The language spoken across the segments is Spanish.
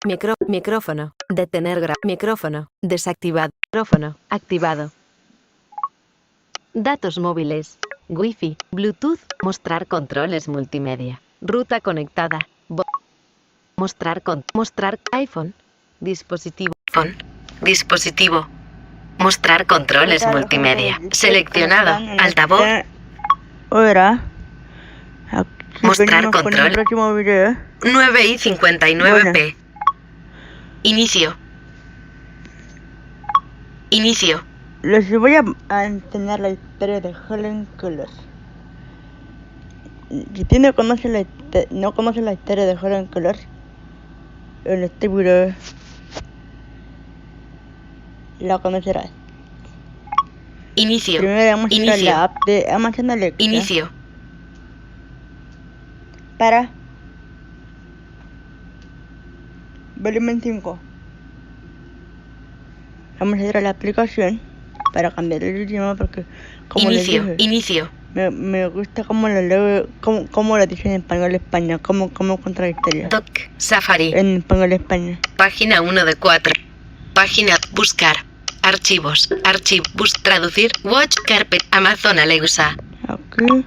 Micrófono. Detener micrófono. Desactivado. Micrófono. Activado. Datos móviles. Wi-Fi. Bluetooth. Mostrar controles multimedia. Ruta conectada. Mostrar iPhone. Dispositivo. Phone. Dispositivo. Mostrar controles multimedia. Seleccionado. Altavoz. Ahora. Mostrar control. 9:59p. Bueno. Inicio. Inicio. Les voy a enseñar la historia de Helen Keller. Si usted no conoce la historia de Helen Keller, en este video la conocerás. Inicio. Primero vamos a ir a Inicio. la app de Amazon Alexa. Inicio. Para volumen 5. Vamos a ir a la aplicación para cambiar el idioma porque como les Inicio. dije, Inicio. me gusta cómo lo leo, cómo lo dicen en español España, cómo contra la historia. Doc. Safari. En español España. Página 1 de 4. Página. Buscar. Archivos. Traducir. Watch. Carpet. Amazon Alexa. Aquí.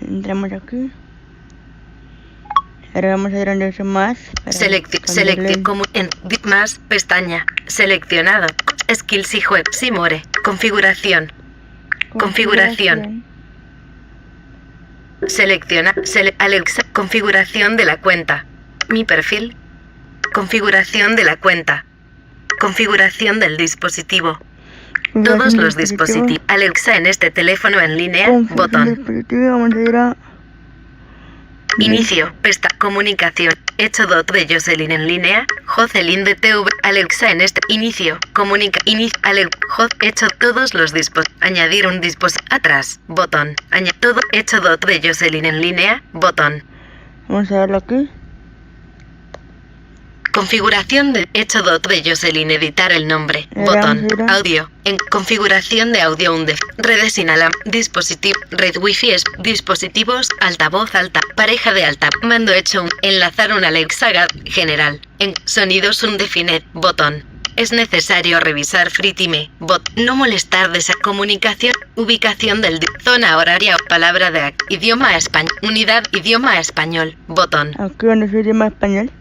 Entramos aquí. Ahora vamos a ir a donde dice más. Más. Pestaña. Seleccionado. Skills y web. Simore. Configuración. Configuración. Selecciona. Alexa. Configuración de la cuenta. Mi perfil. Configuración de la cuenta. Configuración del dispositivo. Todos los dispositivos. Alexa en este teléfono en línea. Botón. Vamos a ir a Inicio. Comunicación. Hecho de Jocelyn en línea. Jocelyn de TV. Alexa en este. Inicio. Hecho todos los dispositivos. Añadir un dispositivo. Atrás. Botón. Todo. Hecho de Jocelyn en línea. Botón. Vamos a verlo aquí. Configuración de hecho de Jocelyn. Editar el nombre. Botón. Audio. En configuración de audio redes dispositivo. Red Wi-Fi dispositivos. Altavoz alta. Pareja de alta. Mando hecho enlazar un Alexa general. En sonidos defined. Botón. Es necesario revisar FreeTime. No molestar comunicación. Ubicación del zona horaria. Palabra de idioma español. Unidad idioma español. Botón. Aquí donde es idioma español.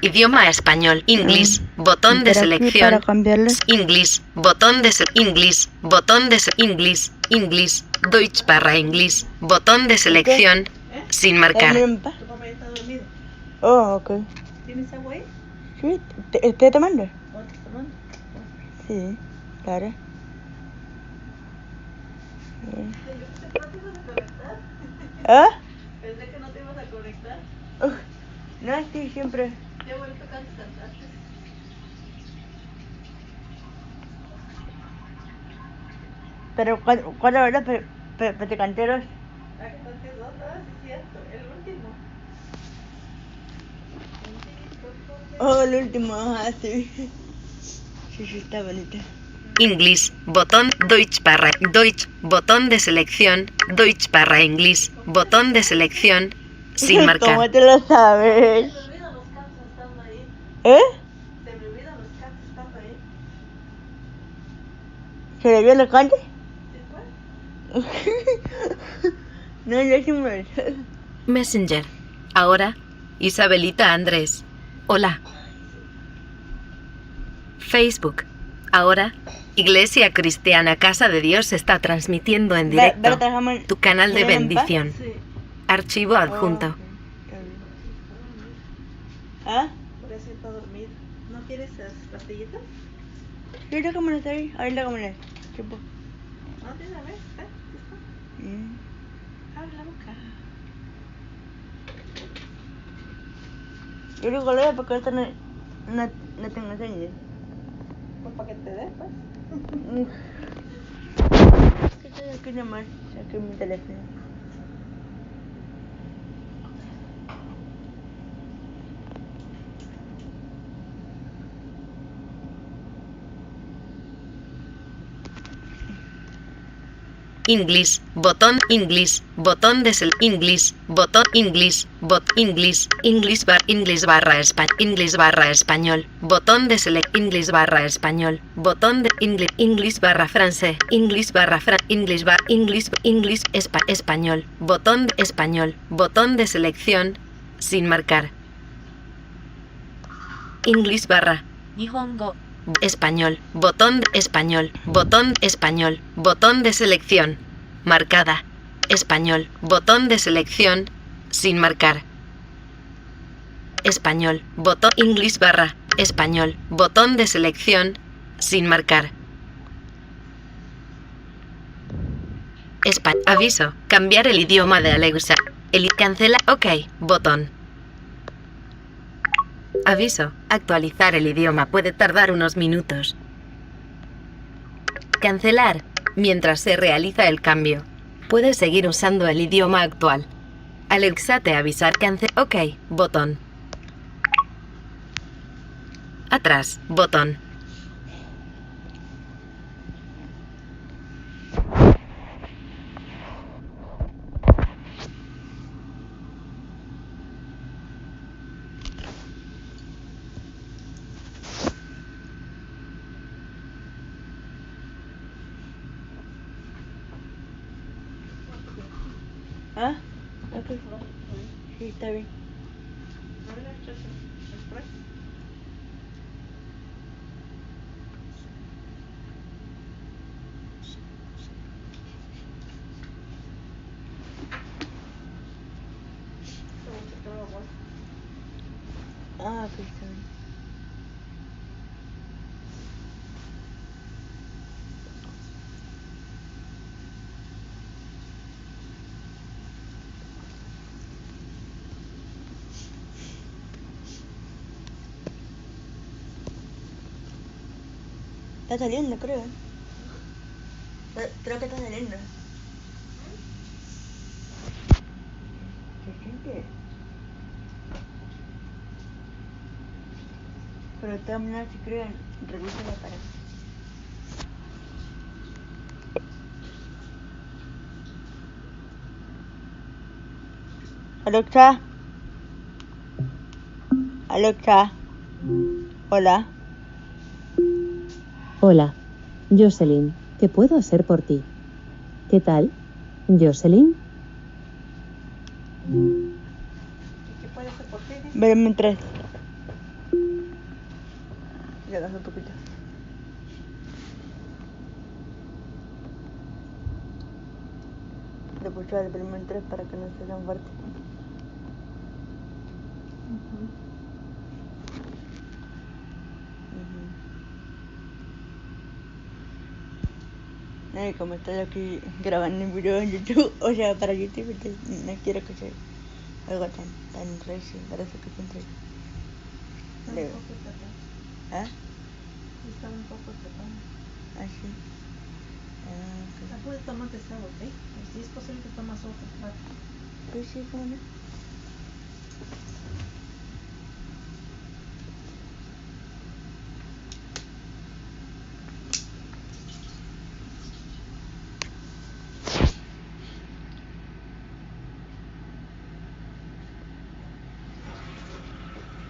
Idioma español. English. Botón de selección. Para cambiarle. English. Botón de English. Botón de English. English. Deutsch barra English. Botón de selección. Sin marcar. Oh, ok. ¿Tienes agua ahí? Sí, ¿estoy tomando? ¿O te tomando? Sí, claro. ¿Ah? Pensé que no te ibas a conectar. No, sí, siempre. Te he vuelto a cantar. Pero, ¿cuál hora? Canteros. La que canté dos horas, es cierto. El último. Oh, el último, sí. Sí, está bonito. English. Botón Deutsch barra Deutsch. Botón de selección. Deutsch barra English. Botón de selección. Sin marcar. ¿Cómo te lo sabes? Se me olvidan los cantos estando ahí. ¿Eh? Se me olvidan los cantos estando ahí. ¿Se le vio los cantos? ¿Sí fue? No, yo sí me... Messenger. Ahora. Isabelita Andrés. Hola. Facebook. Ahora. Iglesia Cristiana Casa de Dios está transmitiendo en directo tu canal de bendición. Sí. Archivo adjunto. ¿Ah? Por eso está dormido. ¿No quieres esas pastillitas? Sí, déjame estar ahí. Ahí déjame. Tiempo. No, de una vez. Abre la boca. Yo digo leo porque ahorita no tengo señas. Pues para que te dé, pues. Estoy aquí nomás. Saqué mi teléfono. English, botón English, botón de select English, botón English, English barra español, botón de select English barra español, botón de English barra francés, English español, botón de selección, sin marcar. English barra Nihongo. español, botón de selección, marcada, español, botón de selección, sin marcar. Español, botón English barra español, botón de selección, sin marcar. Aviso, cambiar el idioma de Alexa. Cancela, OK, botón. Aviso, actualizar el idioma puede tardar unos minutos. Cancelar, mientras se realiza el cambio. Puedes seguir usando el idioma actual. Alexa te avisar OK, botón. Atrás, botón. ¿Ah? Ok. Sí, está bien. Ah, ok, está bien. Está saliendo, creo. Creo que está saliendo. ¿Se siente? Pero de todas maneras, si creen, revisen la pared. Alexa. Alexa. Hola. Hola, Jocelyn, ¿qué puedo hacer por ti? ¿Qué tal, Jocelyn? ¿Qué puede ser por ti? Verme en 3. Ya bajo un poquito. Le puse el volumen 3 para que no sea tan fuerte. Y como estoy aquí grabando un video en YouTube, o sea, para YouTube, entonces no quiero que sea algo tan recio, para eso que siempre leo. ¿Ah? Estaba un poco tratado. Ah, sí. Ah, La puedes tomar de esa, ¿ok? Si es posible que tomas otro plato. ok. Sí, cómo no.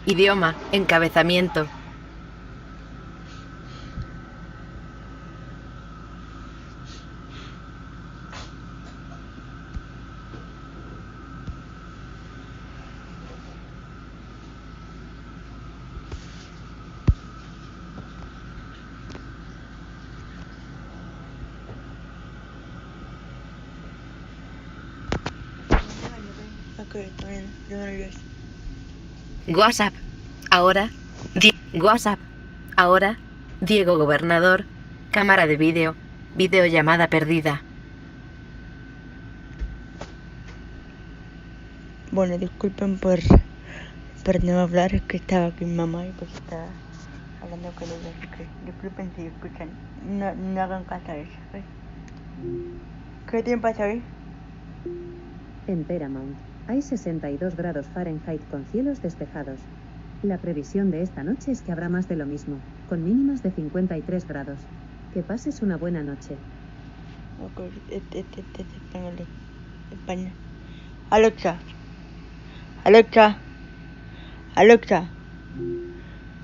Idioma, encabezamiento. Ok, está bien, yo me olvidé. WhatsApp. Ahora. WhatsApp. Ahora. Diego Gobernador. Cámara de vídeo. Videollamada perdida. Bueno, disculpen por no hablar, es que estaba aquí mi mamá y pues estaba hablando con ella, así que disculpen si escuchan. No hagan caso a eso, ¿ok? ¿Qué tiempo hace hoy? En Paramount, hay 62 grados Fahrenheit con cielos despejados. La previsión de esta noche es que habrá más de lo mismo, con mínimas de 53 grados. Que pases una buena noche. Ok, España. Alexa,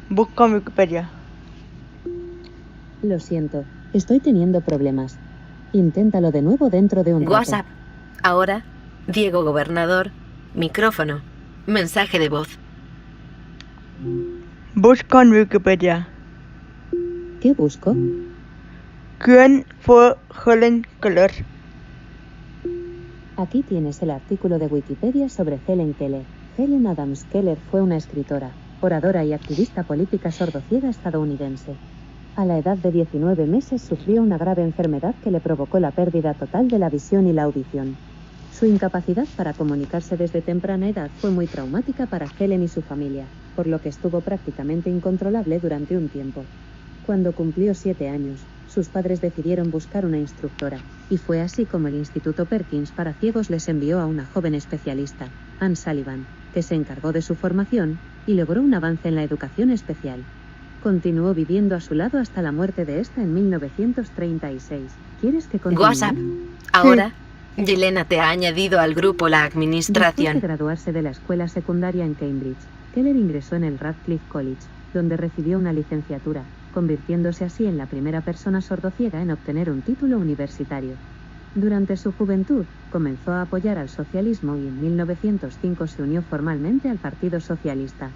busca en Wikipedia. Lo siento, estoy teniendo problemas. Inténtalo de nuevo dentro de un rato. WhatsApp. Ahora, Diego Gobernador. Micrófono. Mensaje de voz. Busca en Wikipedia. ¿Qué busco? ¿Quién fue Helen Keller? Aquí tienes el artículo de Wikipedia sobre Helen Keller. Helen Adams Keller fue una escritora, oradora y activista política sordociega estadounidense. A la edad de 19 meses sufrió una grave enfermedad que le provocó la pérdida total de la visión y la audición. Su incapacidad para comunicarse desde temprana edad fue muy traumática para Helen y su familia, por lo que estuvo prácticamente incontrolable durante un tiempo. Cuando cumplió 7 años, sus padres decidieron buscar una instructora, y fue así como el Instituto Perkins para ciegos les envió a una joven especialista, Anne Sullivan, que se encargó de su formación, y logró un avance en la educación especial. Continuó viviendo a su lado hasta la muerte de esta en 1936. ¿Quieres que continúe? WhatsApp. Ahora, Yelena te ha añadido al grupo la Después administración. de graduarse de la escuela secundaria en Cambridge, Keller ingresó en el Radcliffe College, donde recibió una licenciatura, convirtiéndose así en la primera persona sordociega en obtener un título universitario. Durante su juventud, comenzó a apoyar al socialismo y en 1905 se unió formalmente al Partido Socialista.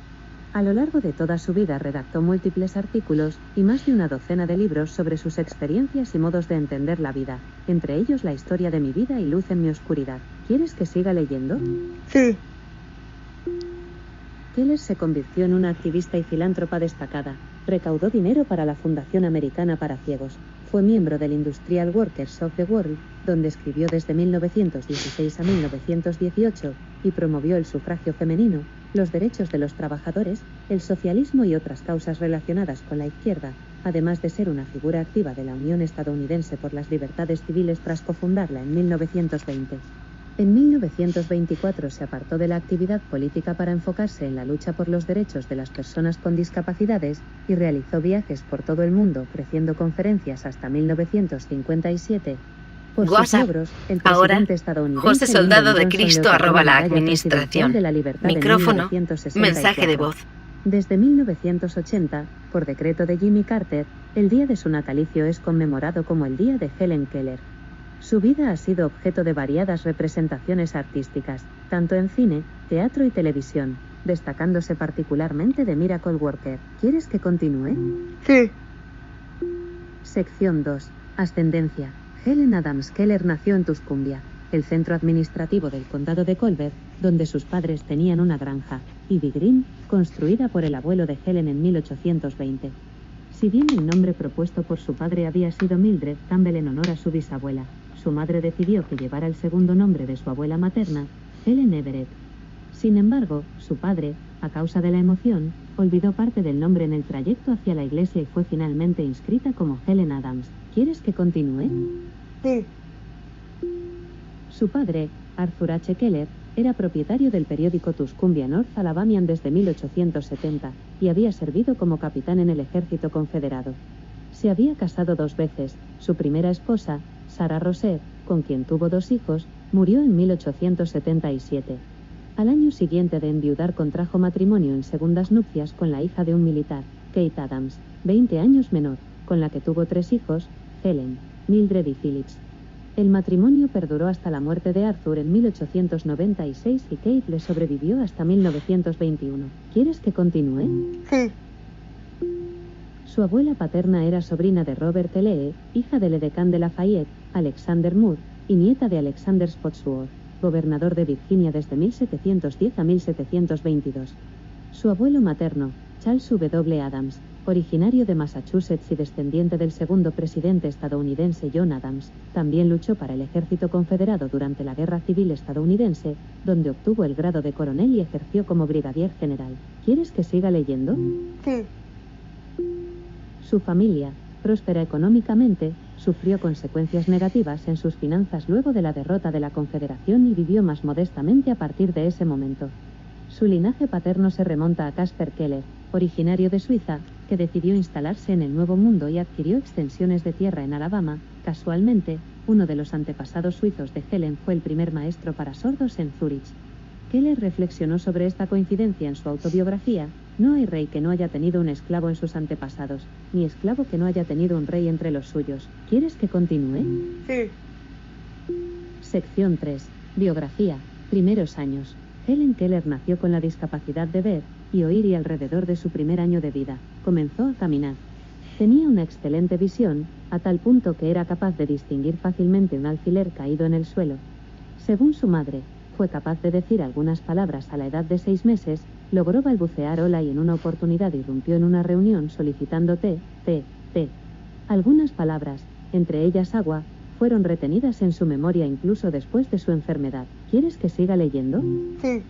A lo largo de toda su vida redactó múltiples artículos y más de una docena de libros sobre sus experiencias y modos de entender la vida, entre ellos La historia de mi vida y Luz en mi oscuridad. ¿Quieres que siga leyendo? Sí. Keller se convirtió en una activista y filántropa destacada. Recaudó dinero para la Fundación Americana para Ciegos. Fue miembro del Industrial Workers of the World, donde escribió desde 1916 a 1918, y promovió el sufragio femenino, los derechos de los trabajadores, el socialismo y otras causas relacionadas con la izquierda, además de ser una figura activa de la Unión Estadounidense por las Libertades Civiles tras cofundarla en 1920. En 1924 se apartó de la actividad política para enfocarse en la lucha por los derechos de las personas con discapacidades, y realizó viajes por todo el mundo ofreciendo conferencias hasta 1957. Por sus WhatsApp. logros, el Ahora, presidente estadounidense José Soldado de Lyndon Johnson Cristo le otorgó @ la Medalla Presidencial administración. de la Libertad en Micrófono. 1964. Mensaje de voz. Desde 1980, por decreto de Jimmy Carter, el día de su natalicio es conmemorado como el Día de Helen Keller. Su vida ha sido objeto de variadas representaciones artísticas, tanto en cine, teatro y televisión, destacándose particularmente de Miracle Worker. ¿Quieres que continúe? Sí. Sección 2. Ascendencia. Helen Adams Keller nació en Tuscumbia, el centro administrativo del condado de Colbert, donde sus padres tenían una granja, Ivy Green, construida por el abuelo de Helen en 1820. Si bien el nombre propuesto por su padre había sido Mildred Campbell en honor a su bisabuela, su madre decidió que llevara el segundo nombre de su abuela materna, Helen Everett. Sin embargo, su padre, a causa de la emoción, olvidó parte del nombre en el trayecto hacia la iglesia y fue finalmente inscrita como Helen Adams. ¿Quieres que continúe? Sí. Su padre, Arthur H. Keller, era propietario del periódico Tuscumbia North Alabamian desde 1870, y había servido como capitán en el ejército confederado. Se había casado 2 veces. Su primera esposa, Sarah Rosette, con quien tuvo 2 hijos, murió en 1877. Al año siguiente de enviudar contrajo matrimonio en segundas nupcias con la hija de un militar, Kate Adams, 20 años menor, con la que tuvo 3 hijos, Helen, Mildred y Phillips. El matrimonio perduró hasta la muerte de Arthur en 1896 y Kate le sobrevivió hasta 1921. ¿Quieres que continúe? Sí. Su abuela paterna era sobrina de Robert E. Lee, hija del edecán de Lafayette, Alexander Moore, y nieta de Alexander Spotswood, gobernador de Virginia desde 1710 a 1722. Su abuelo materno, Charles W. Adams, originario de Massachusetts y descendiente del segundo presidente estadounidense John Adams, también luchó para el ejército confederado durante la Guerra Civil estadounidense, donde obtuvo el grado de coronel y ejerció como brigadier general. ¿Quieres que siga leyendo? Sí. Su familia, próspera económicamente, sufrió consecuencias negativas en sus finanzas luego de la derrota de la Confederación y vivió más modestamente a partir de ese momento. Su linaje paterno se remonta a Caspar Keller, originario de Suiza, que decidió instalarse en el Nuevo Mundo y adquirió extensiones de tierra en Alabama, Casualmente, uno de los antepasados suizos de Helen fue el primer maestro para sordos en Zúrich. Keller reflexionó sobre esta coincidencia en su autobiografía. No hay rey que no haya tenido un esclavo en sus antepasados, ni esclavo que no haya tenido un rey entre los suyos. ¿Quieres que continúe? Sí. Sección 3. Biografía. Primeros años. Helen Keller nació con la discapacidad de ver y oír y alrededor de su primer año de vida, comenzó a caminar. Tenía una excelente visión, a tal punto que era capaz de distinguir fácilmente un alfiler caído en el suelo. Según su madre, fue capaz de decir algunas palabras a la edad de 6 meses, logró balbucear hola y en una oportunidad irrumpió en una reunión solicitando té. Algunas palabras, entre ellas agua, fueron retenidas en su memoria incluso después de su enfermedad. ¿Quieres que siga leyendo? Sí.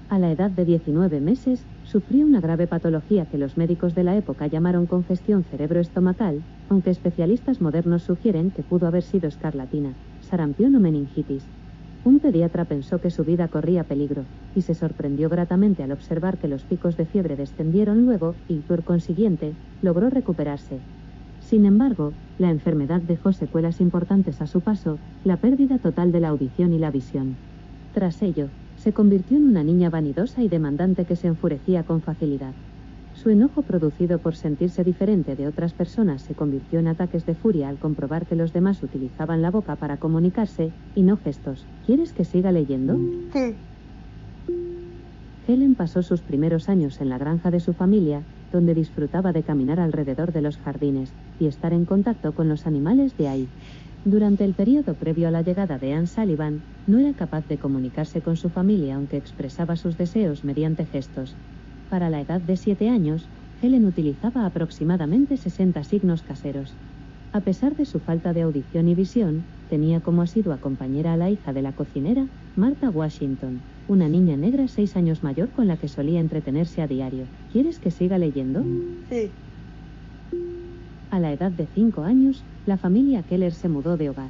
A la edad de 19 meses, sufrió una grave patología que los médicos de la época llamaron congestión cerebroestomacal, aunque especialistas modernos sugieren que pudo haber sido escarlatina, sarampión o meningitis. Un pediatra pensó que su vida corría peligro, y se sorprendió gratamente al observar que los picos de fiebre descendieron luego, y, por consiguiente, logró recuperarse. Sin embargo, la enfermedad dejó secuelas importantes a su paso, la pérdida total de la audición y la visión. Tras ello, se convirtió en una niña vanidosa y demandante que se enfurecía con facilidad. Su enojo producido por sentirse diferente de otras personas se convirtió en ataques de furia al comprobar que los demás utilizaban la boca para comunicarse, y no gestos. ¿Quieres que siga leyendo? Sí. Helen pasó sus primeros años en la granja de su familia, donde disfrutaba de caminar alrededor de los jardines, y estar en contacto con los animales de ahí. Durante el periodo previo a la llegada de Anne Sullivan, no era capaz de comunicarse con su familia aunque expresaba sus deseos mediante gestos. Para la edad de 7 años, Helen utilizaba aproximadamente 60 signos caseros. A pesar de su falta de audición y visión, tenía como asidua compañera a la hija de la cocinera, Martha Washington, una niña negra 6 años mayor con la que solía entretenerse a diario. ¿Quieres que siga leyendo? Sí. A la edad de 5 años, la familia Keller se mudó de hogar.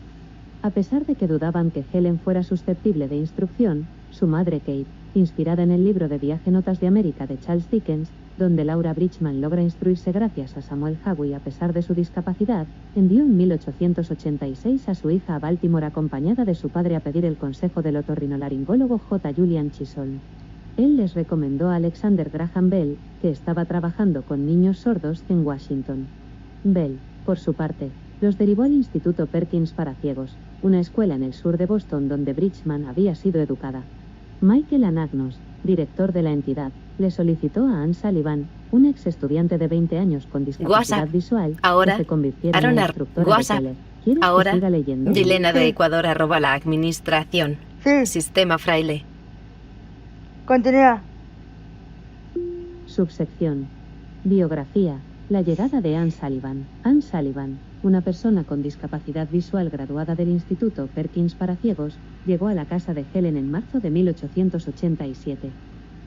A pesar de que dudaban que Helen fuera susceptible de instrucción, su madre Kate, inspirada en el libro de viaje Notas de América de Charles Dickens, donde Laura Bridgman logra instruirse gracias a Samuel Hawley a pesar de su discapacidad, envió en 1886 a su hija a Baltimore acompañada de su padre a pedir el consejo del otorrinolaringólogo J. Julian Chisholm. Él les recomendó a Alexander Graham Bell, que estaba trabajando con niños sordos en Washington. Bell, por su parte, los derivó al Instituto Perkins para ciegos, una escuela en el sur de Boston donde Bridgman había sido educada. Michael Anagnos, director de la entidad, le solicitó a Anne Sullivan, una ex estudiante de 20 años con discapacidad visual, ahora, que se convirtiera en la instructora de Keller. ¿Quieres ahora, que siga leyendo? Yelena de Ecuador @ la administración. Sí. Sistema Fraile. Continúa. Subsección. Biografía. La llegada de Anne Sullivan. Anne Sullivan, una persona con discapacidad visual graduada del Instituto Perkins para ciegos, llegó a la casa de Helen en marzo de 1887.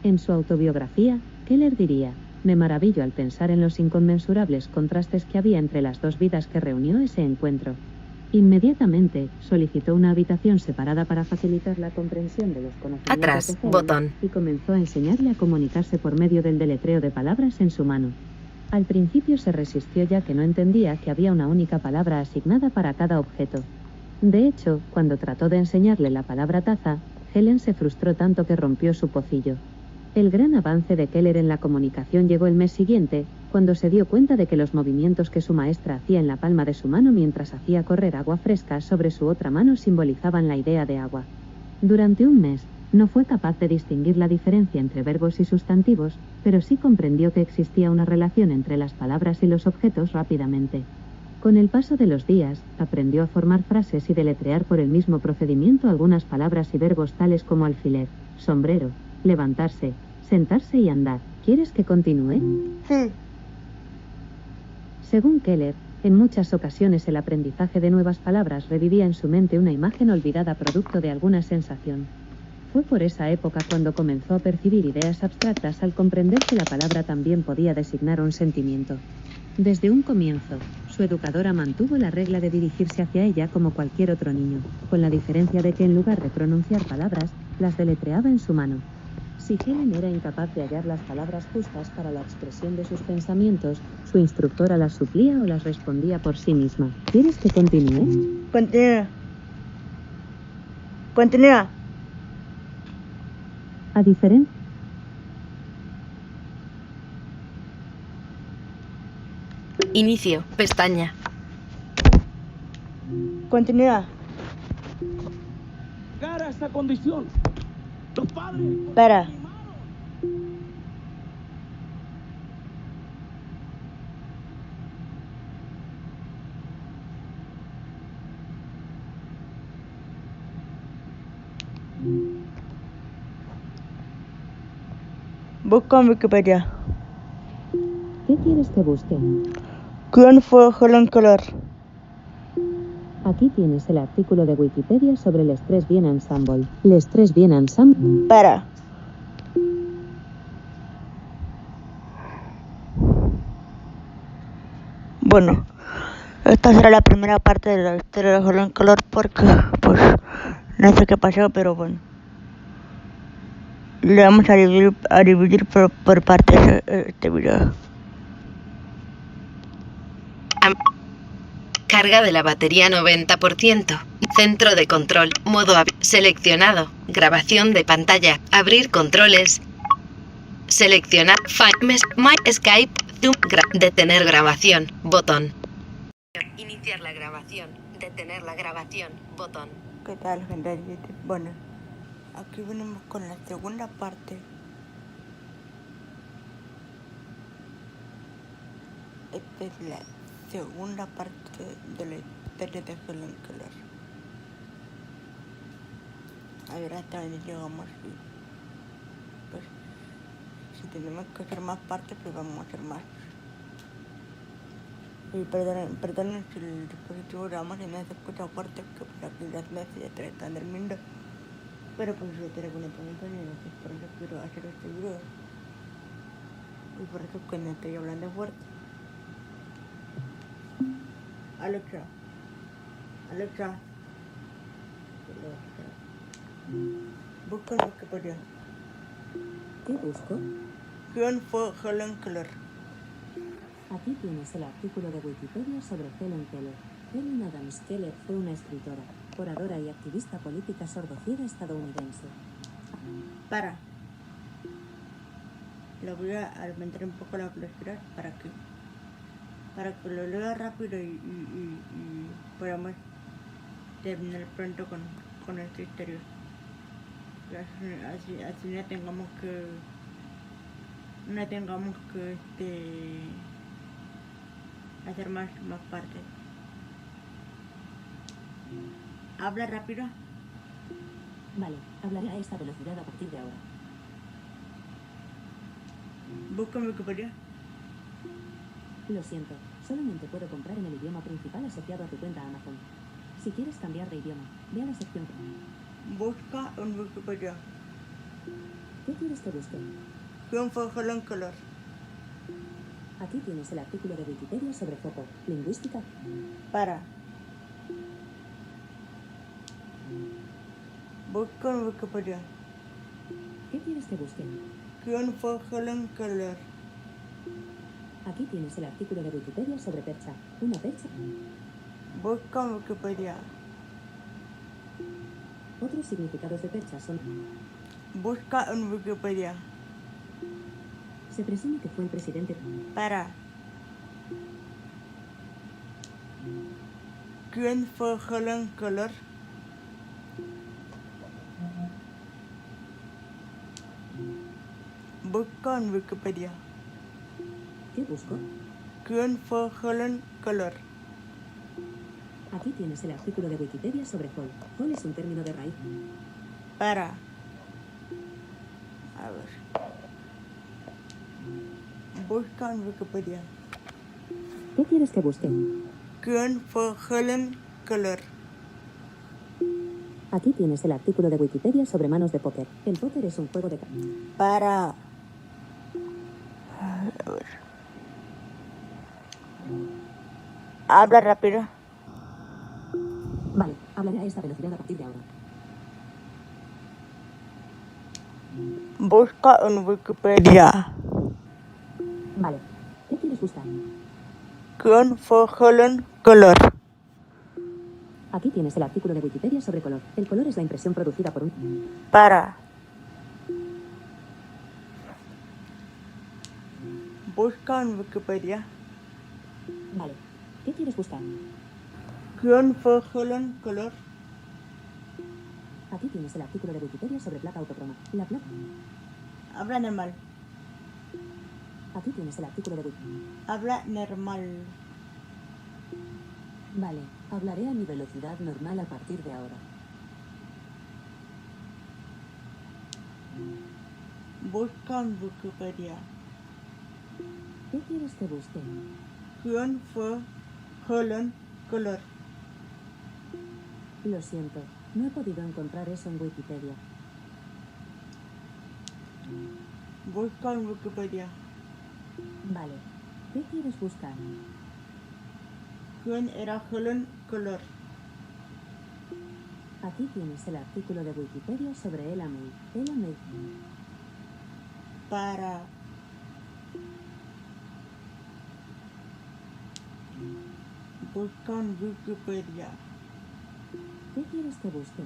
En su autobiografía, Keller diría: "Me maravillo al pensar en los inconmensurables contrastes que había entre las dos vidas que reunió ese encuentro". Inmediatamente, solicitó una habitación separada para facilitar la comprensión de los conocimientos Atrás, de Helen, botón. y comenzó a enseñarle a comunicarse por medio del deletreo de palabras en su mano. Al principio se resistió ya que no entendía que había una única palabra asignada para cada objeto. De hecho, cuando trató de enseñarle la palabra taza, Helen se frustró tanto que rompió su pocillo. El gran avance de Keller en la comunicación llegó el mes siguiente, cuando se dio cuenta de que los movimientos que su maestra hacía en la palma de su mano mientras hacía correr agua fresca sobre su otra mano simbolizaban la idea de agua. Durante un mes, no fue capaz de distinguir la diferencia entre verbos y sustantivos, pero sí comprendió que existía una relación entre las palabras y los objetos rápidamente. Con el paso de los días, aprendió a formar frases y deletrear por el mismo procedimiento algunas palabras y verbos tales como alfiler, sombrero, levantarse, sentarse y andar. ¿Quieres que continúe? Sí. Según Keller, en muchas ocasiones el aprendizaje de nuevas palabras revivía en su mente una imagen olvidada producto de alguna sensación. Fue por esa época cuando comenzó a percibir ideas abstractas al comprender que la palabra también podía designar un sentimiento. Desde un comienzo, su educadora mantuvo la regla de dirigirse hacia ella como cualquier otro niño, con la diferencia de que en lugar de pronunciar palabras, las deletreaba en su mano. Si Helen era incapaz de hallar las palabras justas para la expresión de sus pensamientos, su instructora las suplía o las respondía por sí misma. ¿Quieres que continúe? Continúa. Continúa. A diferencia. Inicio, pestaña. Continúa. Llegar a esta condición. Los padres. Para. Busca en Wikipedia. ¿Qué quieres que busque? ¿Quién fue Helen Keller? Aquí tienes el artículo de Wikipedia sobre Les Tres Bien Ensemble. Les Tres Bien Ensemble. Para. Bueno, esta será la primera parte de la historia de Helen Keller porque, pues, no sé qué pasó, pero bueno. Le vamos a dividir por partes este video. Carga de la batería 90%. Centro de control. Modo seleccionado. Grabación de pantalla. Abrir controles. Seleccionar. My Skype. Zoom. Detener grabación. Botón. Iniciar la grabación. Detener la grabación. Botón. ¿Qué tal, gente de YouTube? Bueno, aquí venimos con la segunda parte. Esta es la segunda parte de la historia de Helen Keller. Ahora también llegamos y pues si tenemos que hacer más partes, pues vamos a hacer más. Y perdonen si el dispositivo de Amazon no se escucha fuerte, que por aquí las meses ya están durmiendo. Pero pues yo tengo una pregunta y no sé, por eso quiero hacer este video. Y por eso que no estoy hablando fuerte. Alexa. Busca en Wikipedia. ¿Qué busco? ¿Quién fue Helen Keller? Aquí tienes el artículo de Wikipedia sobre Helen Keller. Helen Adams Keller fue una escritora, oradora y activista política sordociega estadounidense. Para. Le voy a aumentar un poco la velocidad para que lo lea rápido y podamos terminar pronto con esta historia. Así no tengamos que hacer más partes. Habla rápido. Vale, hablaré a esta velocidad a partir de ahora. Busca en Wikipedia. Lo siento, solamente puedo comprar en el idioma principal asociado a tu cuenta Amazon. Si quieres cambiar de idioma, ve a la sección. Busca en Wikipedia. ¿Qué quieres que busque? ¿Quién fue Helen Keller? Aquí tienes el artículo de Wikipedia sobre foco, lingüística. Para. Busca en Wikipedia. ¿Qué quieres que busque? ¿Quién fue Helen Keller? Aquí tienes el artículo de Wikipedia sobre percha. ¿Una percha? Busca en Wikipedia. Otros significados de percha son... Busca en Wikipedia. Se presume que fue el presidente... Para. ¿Quién fue Helen Keller? Busca en Wikipedia. ¿Qué busco? ¿Quién fue Helen Keller? Aquí tienes el artículo de Wikipedia sobre Hall. Hall es un término de raíz. Para. A ver. Busca en Wikipedia. ¿Qué quieres que busque? ¿Quién fue Helen Keller? Aquí tienes el artículo de Wikipedia sobre manos de póker. El póker es un juego de... Para. A ver. Habla rápido. Vale, hablaré a esta velocidad a partir de ahora. Busca en Wikipedia. Vale. ¿Qué quieres buscar? ¿Quién fue Helen Keller? Aquí tienes el artículo de Wikipedia sobre color. El color es la impresión producida por un... Para. Busca en Wikipedia. Vale. ¿Qué quieres buscar? ¿Quién fue Helen Keller? Aquí tienes el artículo de Wikipedia sobre placa autocroma. La placa... Habla normal. Aquí tienes el artículo de Wikipedia. Habla normal. Vale. Hablaré a mi velocidad normal a partir de ahora. Busca en Wikipedia. ¿Qué quieres que busque? ¿Quién fue Helen Keller? Lo siento. No he podido encontrar eso en Wikipedia. Busca en Wikipedia. Vale. ¿Qué quieres buscar? ¿Quién era Helen Keller? Aquí tienes el artículo de Wikipedia sobre Ella May. Ella May. Para. Busca en Wikipedia. ¿Qué quieres que busque?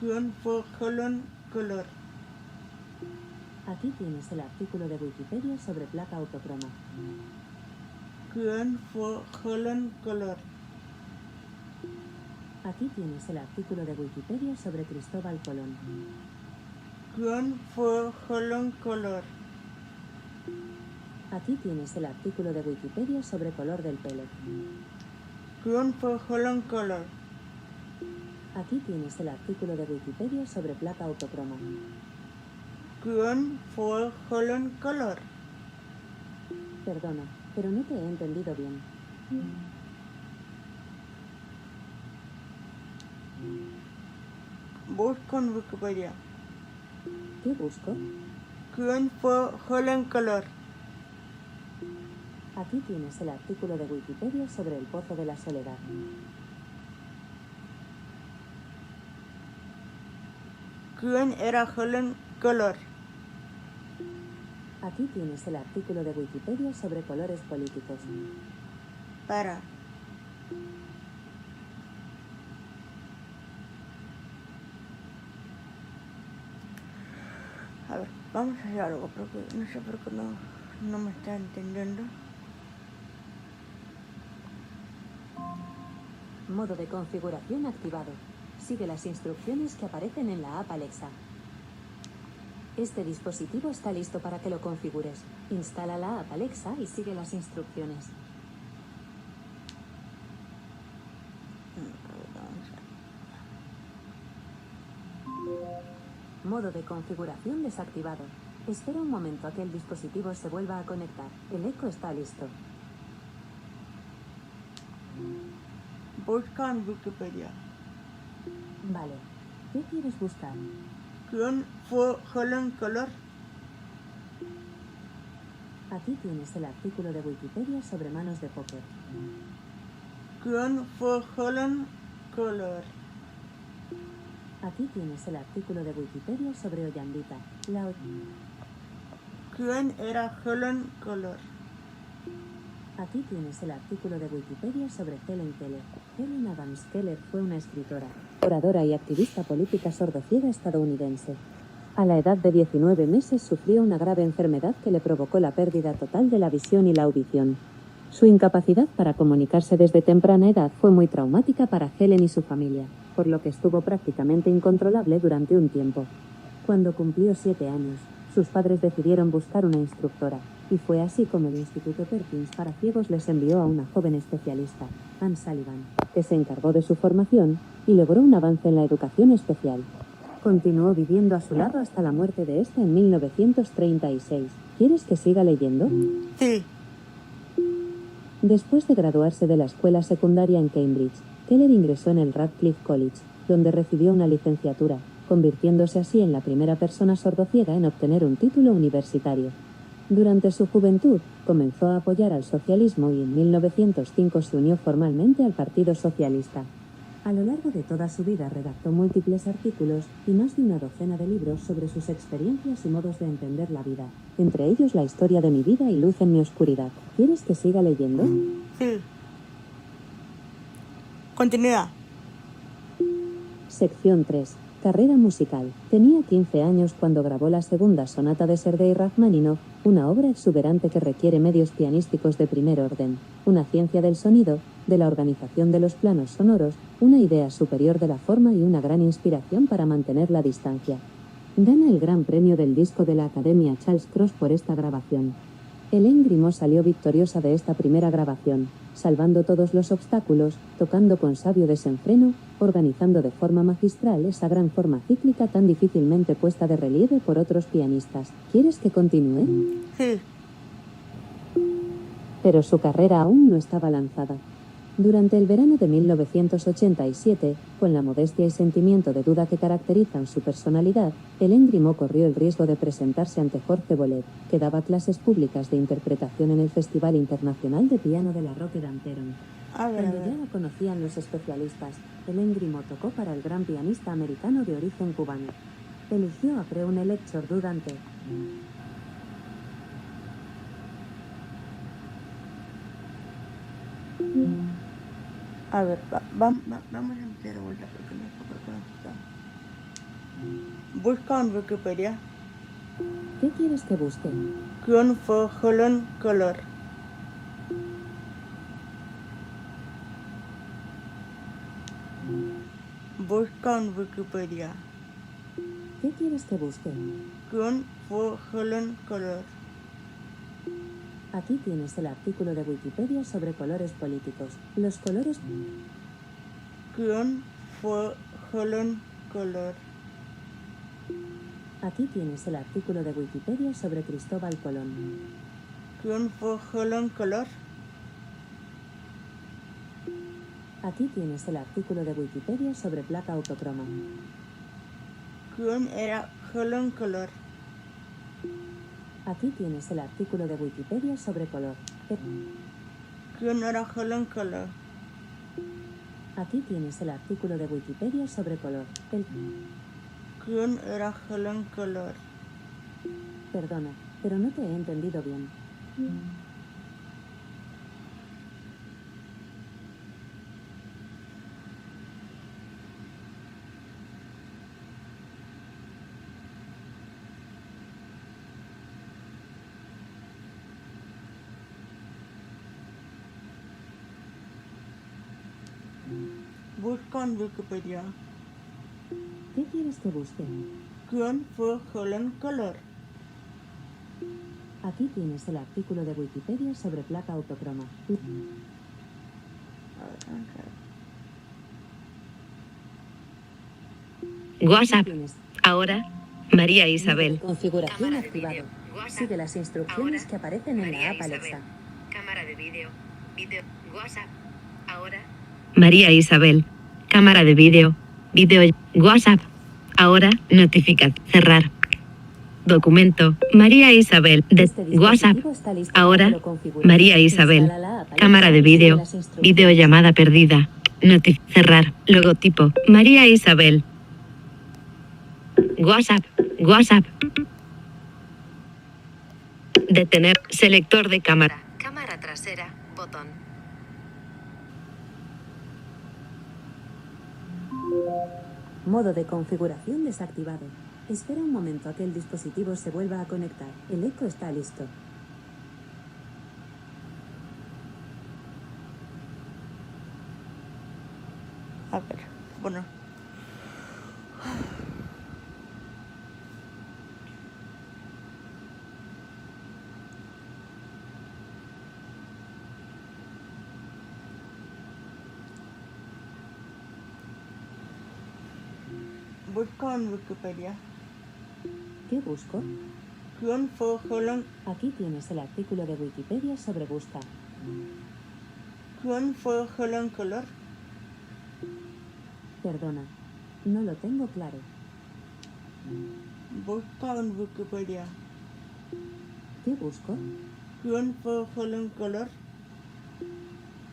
¿Quién fue Helen Keller? Aquí tienes el artículo de Wikipedia sobre placa autocroma. ¿Quién fue Helen Keller? Aquí tienes el artículo de Wikipedia sobre Cristóbal Colón. ¿Quién fue Helen Keller? Aquí tienes el artículo de Wikipedia sobre color del pelo. ¿Quién fue Helen Keller? Aquí tienes el artículo de Wikipedia sobre placa autocroma. ¿Quién fue Helen Keller? Perdona, pero no te he entendido bien. Busca en Wikipedia. ¿Qué busco? ¿Quién fue Helen Keller? Aquí tienes el artículo de Wikipedia sobre el Pozo de la Soledad. ¿Quién era Helen Keller? Aquí tienes el artículo de Wikipedia sobre colores políticos. Para. A ver, vamos a hacer algo, porque no sé por qué no me está entendiendo. Modo de configuración activado. Sigue las instrucciones que aparecen en la app Alexa. Este dispositivo está listo para que lo configures. Instala la app Alexa y sigue las instrucciones. Modo de configuración desactivado. Espera un momento a que el dispositivo se vuelva a conectar. El eco está listo. Busca en Wikipedia. Vale. ¿Qué quieres buscar? ¿Quién fue Helen Keller? Aquí tienes el artículo de Wikipedia sobre manos de póker. ¿Quién fue Helen Keller? Aquí tienes el artículo de Wikipedia sobre Ollantita. ¿Quién era Helen Keller? Aquí tienes el artículo de Wikipedia sobre Helen Keller. Helen Adams Keller fue una escritora, oradora y activista política sordociega estadounidense. A la edad de 19 meses sufrió una grave enfermedad que le provocó la pérdida total de la visión y la audición. Su incapacidad para comunicarse desde temprana edad fue muy traumática para Helen y su familia, por lo que estuvo prácticamente incontrolable durante un tiempo. Cuando cumplió 7 años, sus padres decidieron buscar una instructora, y fue así como el Instituto Perkins para Ciegos les envió a una joven especialista, Anne Sullivan, que se encargó de su formación y logró un avance en la educación especial. Continuó viviendo a su lado hasta la muerte de esta en 1936. ¿Quieres que siga leyendo? Sí. Después de graduarse de la escuela secundaria en Cambridge, Keller ingresó en el Radcliffe College, donde recibió una licenciatura, convirtiéndose así en la primera persona sordociega en obtener un título universitario. Durante su juventud, comenzó a apoyar al socialismo y en 1905 se unió formalmente al Partido Socialista. A lo largo de toda su vida redactó múltiples artículos y más de una docena de libros sobre sus experiencias y modos de entender la vida, entre ellos La historia de mi vida y Luz en mi oscuridad. ¿Quieres que siga leyendo? Sí. Continúa. Sección 3. Carrera musical. Tenía 15 años cuando grabó la segunda sonata de Sergei Rachmaninoff, una obra exuberante que requiere medios pianísticos de primer orden, una ciencia del sonido, de la organización de los planos sonoros, una idea superior de la forma y una gran inspiración para mantener la distancia. Gana el gran premio del disco de la Academia Charles Cross por esta grabación. Hélène Grimaud salió victoriosa de esta primera grabación, salvando todos los obstáculos, tocando con sabio desenfreno, organizando de forma magistral esa gran forma cíclica tan difícilmente puesta de relieve por otros pianistas. ¿Quieres que continúe? Sí. Pero su carrera aún no estaba lanzada. Durante el verano de 1987, con la modestia y sentimiento de duda que caracterizan su personalidad, Hélène Grimaud corrió el riesgo de presentarse ante Jorge Bolet, que daba clases públicas de interpretación en el Festival Internacional de Piano de la Roque d'Anteron. Cuando ya la conocían los especialistas, Hélène Grimaud tocó para el gran pianista americano de origen cubano. Eligió a Preune Lecture du Dante. A ver, vamos a empezar de vuelta porque no sé por qué no está. Busca en Wikipedia. ¿Qué quieres que busque? ¿Quién fue Helen Keller? Busca en Wikipedia. ¿Qué quieres que busque? ¿Quién fue Helen Keller? Aquí tienes el artículo de Wikipedia sobre colores políticos. Los colores... ¿Quién fue Helen Keller? Aquí tienes el artículo de Wikipedia sobre Cristóbal Colón. ¿Quién fue Helen Keller? Aquí tienes el artículo de Wikipedia sobre placa autocroma. ¿Quién era Helen Keller? Aquí tienes el artículo de Wikipedia sobre color. ¿Quién era Helen Keller? Aquí tienes el artículo de Wikipedia sobre color. ¿Quién era Helen Keller? Perdona, pero no te he entendido bien. Busca en Wikipedia. ¿Qué quieres que busque? ¿Quién fue Helen Keller? Aquí tienes el artículo de Wikipedia sobre placa autocroma. A ver, vamos a ver. WhatsApp. Tienes Ahora, María Isabel. configuración Cámara de activado. vídeo. WhatsApp. Sigue las instrucciones Ahora, que aparecen en María la app Isabel. Alexa. Cámara de vídeo. Vídeo. WhatsApp. Ahora. María Isabel. Cámara de vídeo. Vídeo. WhatsApp. Ahora. Notificar. Cerrar. Documento. María Isabel. De Este WhatsApp. dispositivo está listo para Ahora. que lo configures. María Isabel. Instala la app Alexa Cámara de y sigue vídeo. las instrucciones. Videollamada perdida. Cerrar. Logotipo. María Isabel. WhatsApp. WhatsApp. Detener. Selector de cámara. Cámara trasera. Botón. Modo de configuración desactivado. Espera un momento a que el dispositivo se vuelva a conectar. El eco está listo. A ver, bueno. Busca en Wikipedia. ¿Qué busco? ¿Quién fue Helen? Aquí tienes el artículo de Wikipedia sobre busca. ¿Quién fue Helen Keller? Perdona, no lo tengo claro. Busca en Wikipedia. ¿Qué busco? ¿Quién fue Helen Keller?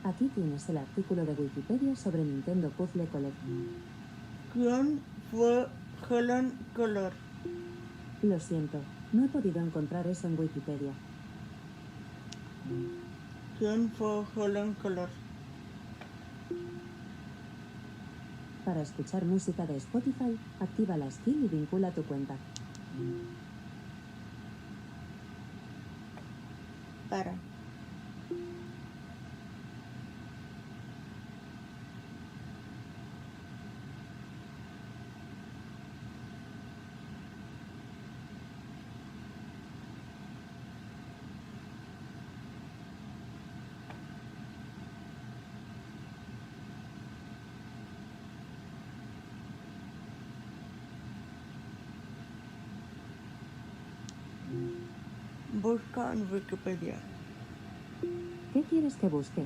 Aquí tienes el artículo de Wikipedia sobre Nintendo Puzzle Collection. ¿Quién fue Helen Keller? Lo siento, no he podido encontrar eso en Wikipedia. ¿Quién fue Helen Keller? Para escuchar música de Spotify, activa la skill y vincula tu cuenta. Para. Busca en Wikipedia. ¿Qué quieres que busque?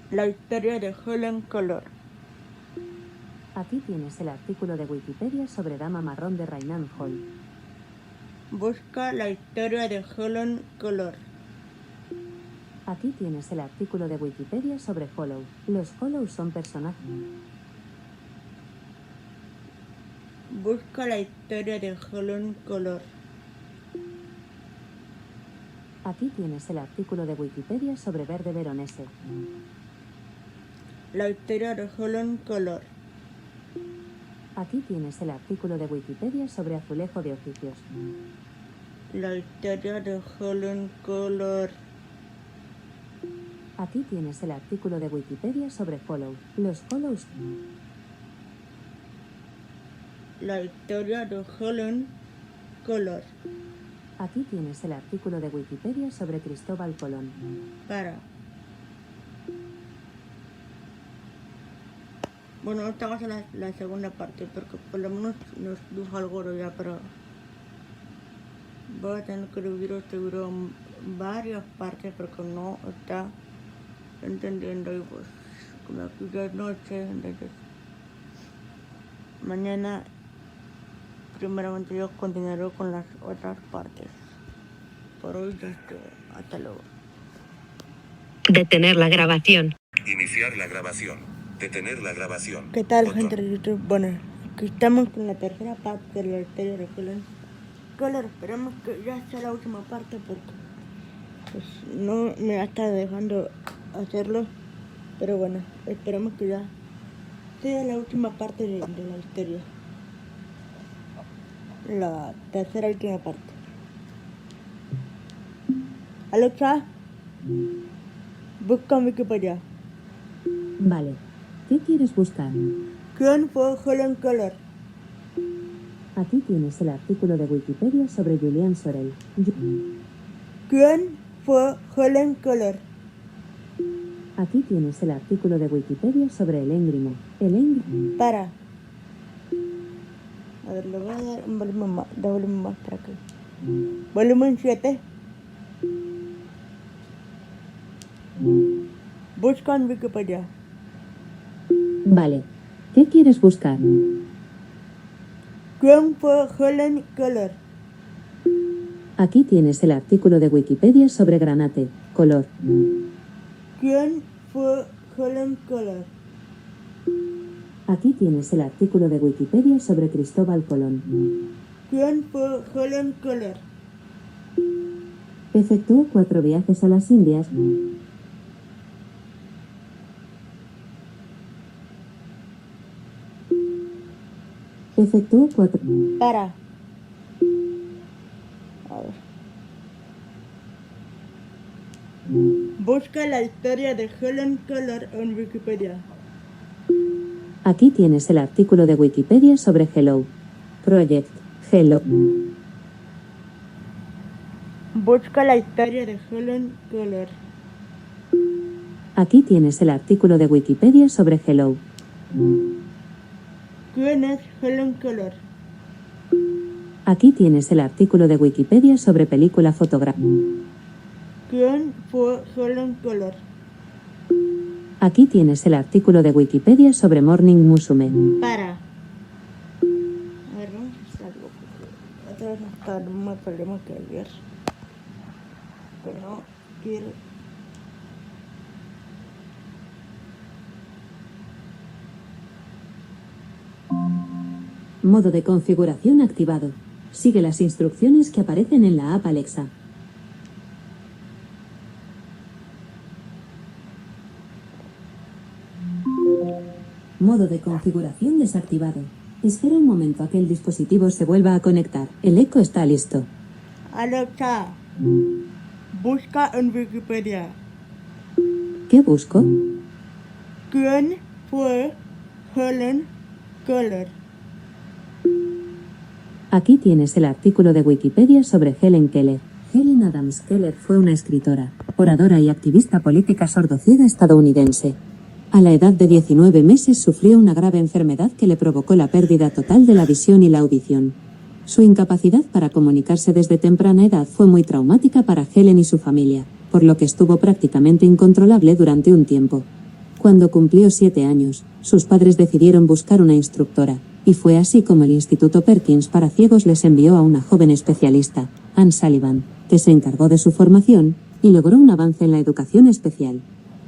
La historia de Helen Keller. Aquí tienes el artículo de Wikipedia sobre Dama Marrón de Rainan Hall. Busca la historia de Helen Keller. Aquí tienes el artículo de Wikipedia sobre Hollow. Los Hollows son personajes. Busca la historia de Helen Keller. Aquí tienes el artículo de Wikipedia sobre Verde Veronese. La historia de Helen Keller. Aquí tienes el artículo de Wikipedia sobre Azulejo de Oficios. La historia de Helen Keller. Aquí tienes el artículo de Wikipedia sobre Hollow. Los Hollows. La historia de Helen Keller. Aquí tienes el artículo de Wikipedia sobre Cristóbal Colón. Para. Bueno, esta va a ser la segunda parte, porque por lo menos nos dijo algo ya, pero voy a tener que dividir este video en varias partes porque no está entendiendo y pues como aquí ya es noche, entonces mañana primeramente yo continuaré con las otras partes. Por hoy ya estoy. Hasta luego. Detener la grabación. Iniciar la grabación. Detener la grabación. ¿Qué tal, Botón. gente de YouTube? Bueno, aquí estamos con la tercera parte de la historia de Helen Keller. Esperemos que ya sea la última parte porque pues no me está dejando hacerlo. Pero bueno, esperemos que ya sea la última parte de la historia. La tercera y última parte. Alexa, busca en Wikipedia. Vale. ¿Qué quieres buscar? ¿Quién fue Helen Keller? Aquí tienes el artículo de Wikipedia sobre Julian Sorel. ¿Quién fue Helen Keller? Aquí tienes el artículo de Wikipedia sobre el Engrimo. El Engrimo. Para. A ver, le voy a dar un volumen más para que. Volumen 7. Busca en Wikipedia. Vale. ¿Qué quieres buscar? ¿Quién fue Helen Keller? Aquí tienes el artículo de Wikipedia sobre Granate. Color. ¿Quién fue Helen Keller? Aquí tienes el artículo de Wikipedia sobre Cristóbal Colón. ¿Quién fue Helen Keller? Efectuó 4 viajes a las Indias. Efectuó 4. Para. A ver. Busca la historia de Helen Keller en Wikipedia. Aquí tienes el artículo de Wikipedia sobre Hello Project. Hello. Busca la historia de Helen Keller. Aquí tienes el artículo de Wikipedia sobre Hello. ¿Quién es Helen Keller? Aquí tienes el artículo de Wikipedia sobre película fotográfica. ¿Quién fue Helen Keller? Aquí tienes el artículo de Wikipedia sobre Morning Musume. Para. A ver, vamos a hacer algo porque otra vez nos está dando más problemas que ayer. Pero no quiero. Modo de configuración activado. Sigue las instrucciones que aparecen en la app Alexa. Modo de configuración desactivado. Espera un momento a que el dispositivo se vuelva a conectar. El eco está listo. Alexa, busca en Wikipedia. ¿Qué busco? ¿Quién fue Helen Keller? Aquí tienes el artículo de Wikipedia sobre Helen Keller. Helen Adams Keller fue una escritora, oradora y activista política sordociega estadounidense. A la edad de 19 meses sufrió una grave enfermedad que le provocó la pérdida total de la visión y la audición. Su incapacidad para comunicarse desde temprana edad fue muy traumática para Helen y su familia, por lo que estuvo prácticamente incontrolable durante un tiempo. Cuando cumplió 7 años, sus padres decidieron buscar una instructora, y fue así como el Instituto Perkins para ciegos les envió a una joven especialista, Anne Sullivan, que se encargó de su formación, y logró un avance en la educación especial.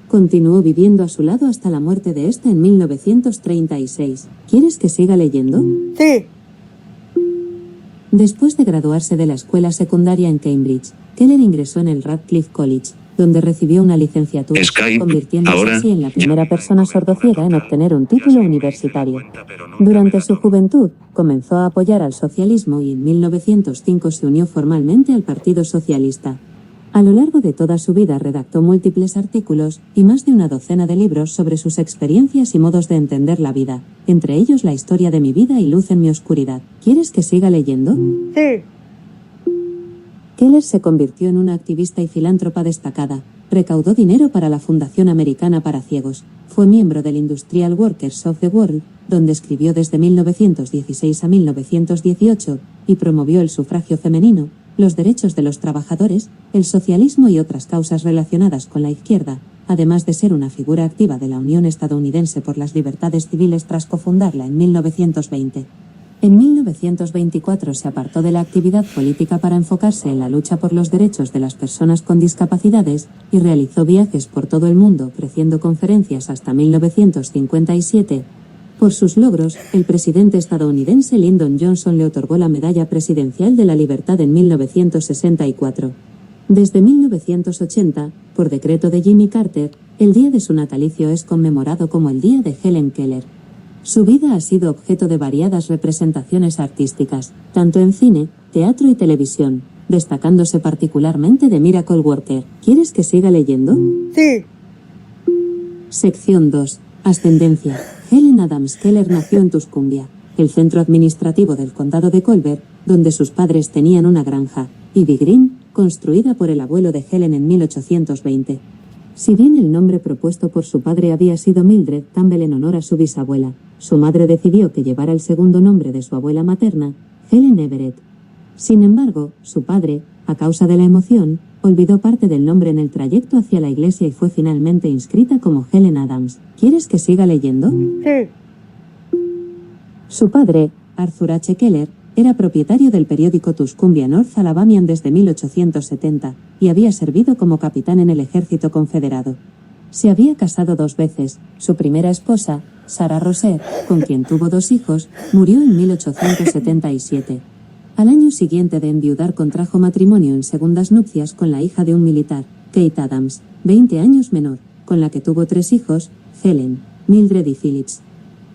Continuó viviendo a su lado hasta la muerte de esta en 1936. ¿Quieres que siga leyendo? Sí. Después de graduarse de la escuela secundaria en Cambridge, Keller ingresó en el Radcliffe College, donde recibió una licenciatura, convirtiéndose así en la primera persona sordociega en obtener un título universitario. Durante su juventud, comenzó a apoyar al socialismo y en 1905 se unió formalmente al Partido Socialista. A lo largo de toda su vida redactó múltiples artículos y más de una docena de libros sobre sus experiencias y modos de entender la vida, entre ellos La historia de mi vida y Luz en mi oscuridad. ¿Quieres que siga leyendo? Sí. Keller se convirtió en una activista y filántropa destacada, recaudó dinero para la Fundación Americana para Ciegos, fue miembro del Industrial Workers of the World, donde escribió desde 1916 a 1918, y promovió el sufragio femenino, los derechos de los trabajadores, el socialismo y otras causas relacionadas con la izquierda, además de ser una figura activa de la Unión Estadounidense por las Libertades Civiles tras cofundarla en 1920. En 1924 se apartó de la actividad política para enfocarse en la lucha por los derechos de las personas con discapacidades y realizó viajes por todo el mundo ofreciendo conferencias hasta 1957. Por sus logros, el presidente estadounidense Lyndon Johnson le otorgó la Medalla Presidencial de la Libertad en 1964. Desde 1980, por decreto de Jimmy Carter, el día de su natalicio es conmemorado como el Día de Helen Keller. Su vida ha sido objeto de variadas representaciones artísticas, tanto en cine, teatro y televisión, destacándose particularmente de Miracle Worker. ¿Quieres que siga leyendo? Sí. Sección 2. Ascendencia. Helen Adams Keller nació en Tuscumbia, el centro administrativo del condado de Colbert, donde sus padres tenían una granja, Ivy Green, construida por el abuelo de Helen en 1820. Si bien el nombre propuesto por su padre había sido Mildred Campbell en honor a su bisabuela, su madre decidió que llevara el segundo nombre de su abuela materna, Helen Everett. Sin embargo, su padre, a causa de la emoción, olvidó parte del nombre en el trayecto hacia la iglesia y fue finalmente inscrita como Helen Adams. ¿Quieres que siga leyendo? Sí. Su padre, Arthur H. Keller, era propietario del periódico Tuscumbia North Alabamian desde 1870, y había servido como capitán en el ejército confederado. Se había casado 2 veces. Su primera esposa, Sarah Roser, con quien tuvo 2 hijos, murió en 1877. Al año siguiente de enviudar contrajo matrimonio en segundas nupcias con la hija de un militar, Kate Adams, 20 años menor, con la que tuvo 3 hijos, Helen, Mildred y Phillips.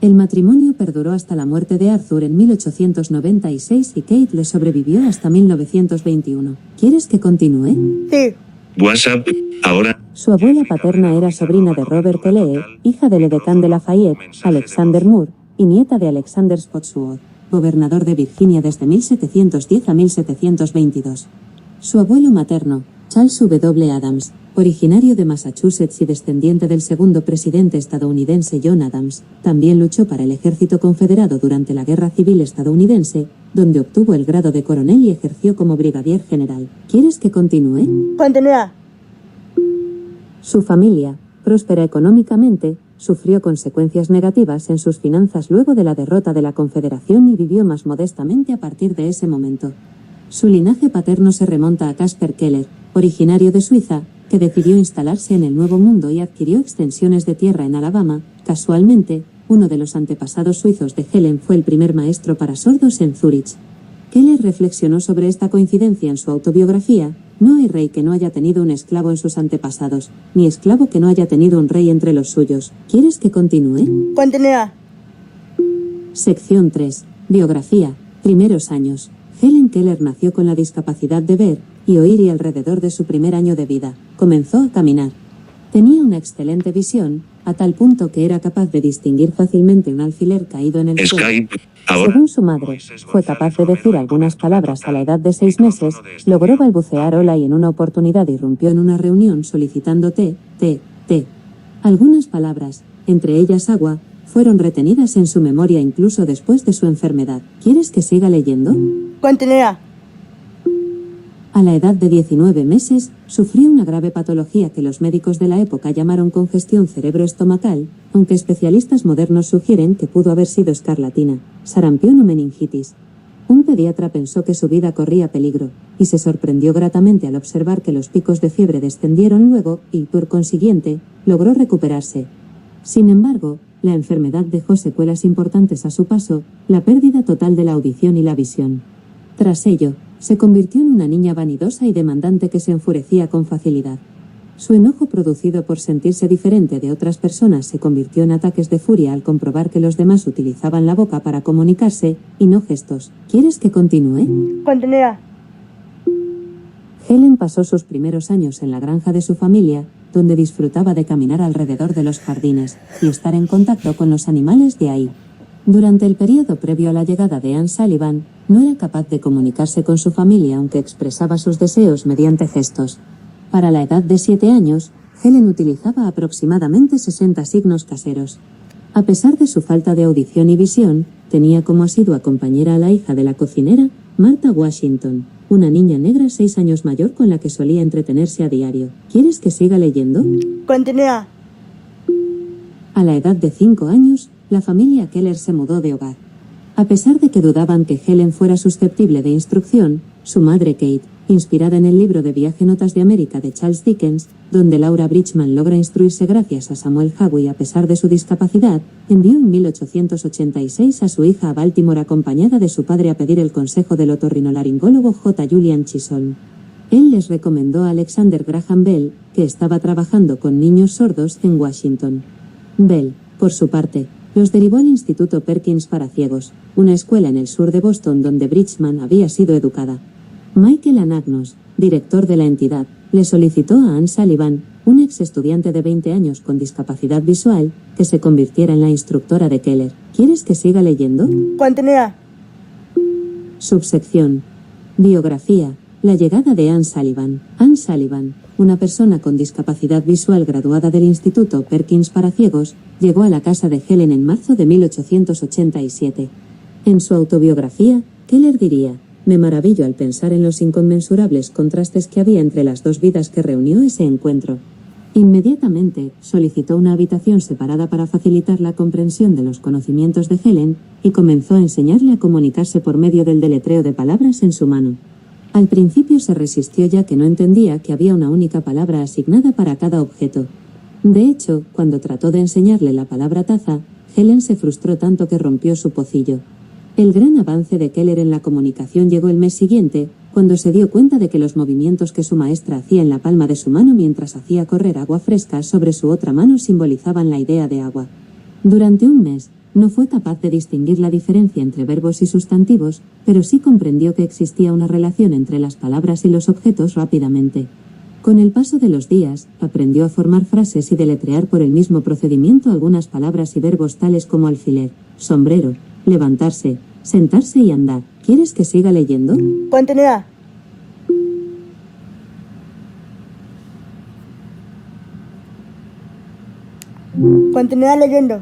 El matrimonio perduró hasta la muerte de Arthur en 1896 y Kate le sobrevivió hasta 1921. ¿Quieres que continúe? Sí. WhatsApp, ahora. Su abuela paterna era sobrina de Robert E. Lee, hija del edecán de Lafayette, Alexander Moore, y nieta de Alexander Spotswood, gobernador de Virginia desde 1710 a 1722. Su abuelo materno, Charles W. Adams, originario de Massachusetts y descendiente del segundo presidente estadounidense John Adams, también luchó para el ejército confederado durante la Guerra Civil estadounidense, donde obtuvo el grado de coronel y ejerció como brigadier general. ¿Quieres que continúe? Continúa. Su familia, próspera económicamente, sufrió consecuencias negativas en sus finanzas luego de la derrota de la Confederación y vivió más modestamente a partir de ese momento. Su linaje paterno se remonta a Caspar Keller, originario de Suiza, que decidió instalarse en el Nuevo Mundo y adquirió extensiones de tierra en Alabama. Casualmente, uno de los antepasados suizos de Helen, fue el primer maestro para sordos en Zúrich. Keller reflexionó sobre esta coincidencia en su autobiografía: no hay rey que no haya tenido un esclavo en sus antepasados, ni esclavo que no haya tenido un rey entre los suyos. ¿Quieres que continúe? Continúa. Sección 3. Biografía. Primeros años. Helen Keller nació con la discapacidad de ver y oír y alrededor de su primer año de vida comenzó a caminar. Tenía una excelente visión, a tal punto que era capaz de distinguir fácilmente un alfiler caído en el suelo. Skype. Ahora. Según su madre, fue capaz de decir algunas palabras a la edad de 6 meses, logró balbucear hola y en una oportunidad irrumpió en una reunión solicitando té. Algunas palabras, entre ellas agua, fueron retenidas en su memoria incluso después de su enfermedad. ¿Quieres que siga leyendo? Continúa. A la edad de 19 meses, sufrió una grave patología que los médicos de la época llamaron congestión cerebroestomacal, aunque especialistas modernos sugieren que pudo haber sido escarlatina, sarampión o meningitis. Un pediatra pensó que su vida corría peligro, y se sorprendió gratamente al observar que los picos de fiebre descendieron luego y, por consiguiente, logró recuperarse. Sin embargo, la enfermedad dejó secuelas importantes a su paso, la pérdida total de la audición y la visión. Tras ello, se convirtió en una niña vanidosa y demandante que se enfurecía con facilidad. Su enojo producido por sentirse diferente de otras personas se convirtió en ataques de furia al comprobar que los demás utilizaban la boca para comunicarse, y no gestos. ¿Quieres que continúe? Continúa. Helen pasó sus primeros años en la granja de su familia, donde disfrutaba de caminar alrededor de los jardines y estar en contacto con los animales de ahí. Durante el periodo previo a la llegada de Anne Sullivan, no era capaz de comunicarse con su familia aunque expresaba sus deseos mediante gestos. Para la edad de 7 años, Helen utilizaba aproximadamente 60 signos caseros. A pesar de su falta de audición y visión, tenía como asidua compañera a la hija de la cocinera, Martha Washington, una niña negra 6 años mayor con la que solía entretenerse a diario. ¿Quieres que siga leyendo? Continúa. A la edad de 5 años, la familia Keller se mudó de hogar. A pesar de que dudaban que Helen fuera susceptible de instrucción, su madre Kate, inspirada en el libro de viaje Notas de América de Charles Dickens, donde Laura Bridgman logra instruirse gracias a Samuel Hawley a pesar de su discapacidad, envió en 1886 a su hija a Baltimore acompañada de su padre a pedir el consejo del otorrinolaringólogo J. Julian Chisholm. Él les recomendó a Alexander Graham Bell, que estaba trabajando con niños sordos en Washington. Bell, por su parte, los derivó al Instituto Perkins para ciegos, una escuela en el sur de Boston donde Bridgman había sido educada. Michael Anagnos, director de la entidad, le solicitó a Anne Sullivan, un ex estudiante de 20 años con discapacidad visual, que se convirtiera en la instructora de Keller. ¿Quieres que siga leyendo? Continúa. Subsección. Biografía. La llegada de Anne Sullivan. Anne Sullivan, una persona con discapacidad visual graduada del Instituto Perkins para ciegos, llegó a la casa de Helen en marzo de 1887. En su autobiografía, Keller diría: «Me maravillo al pensar en los inconmensurables contrastes que había entre las dos vidas que reunió ese encuentro». Inmediatamente, solicitó una habitación separada para facilitar la comprensión de los conocimientos de Helen, y comenzó a enseñarle a comunicarse por medio del deletreo de palabras en su mano. Al principio se resistió ya que no entendía que había una única palabra asignada para cada objeto. De hecho, cuando trató de enseñarle la palabra taza, Helen se frustró tanto que rompió su pocillo. El gran avance de Keller en la comunicación llegó el mes siguiente, cuando se dio cuenta de que los movimientos que su maestra hacía en la palma de su mano mientras hacía correr agua fresca sobre su otra mano simbolizaban la idea de agua. Durante un mes, no fue capaz de distinguir la diferencia entre verbos y sustantivos, pero sí comprendió que existía una relación entre las palabras y los objetos rápidamente. Con el paso de los días, aprendió a formar frases y deletrear por el mismo procedimiento algunas palabras y verbos tales como alfiler, sombrero, levantarse, sentarse y andar. ¿Quieres que siga leyendo? Continúa. Continúa leyendo.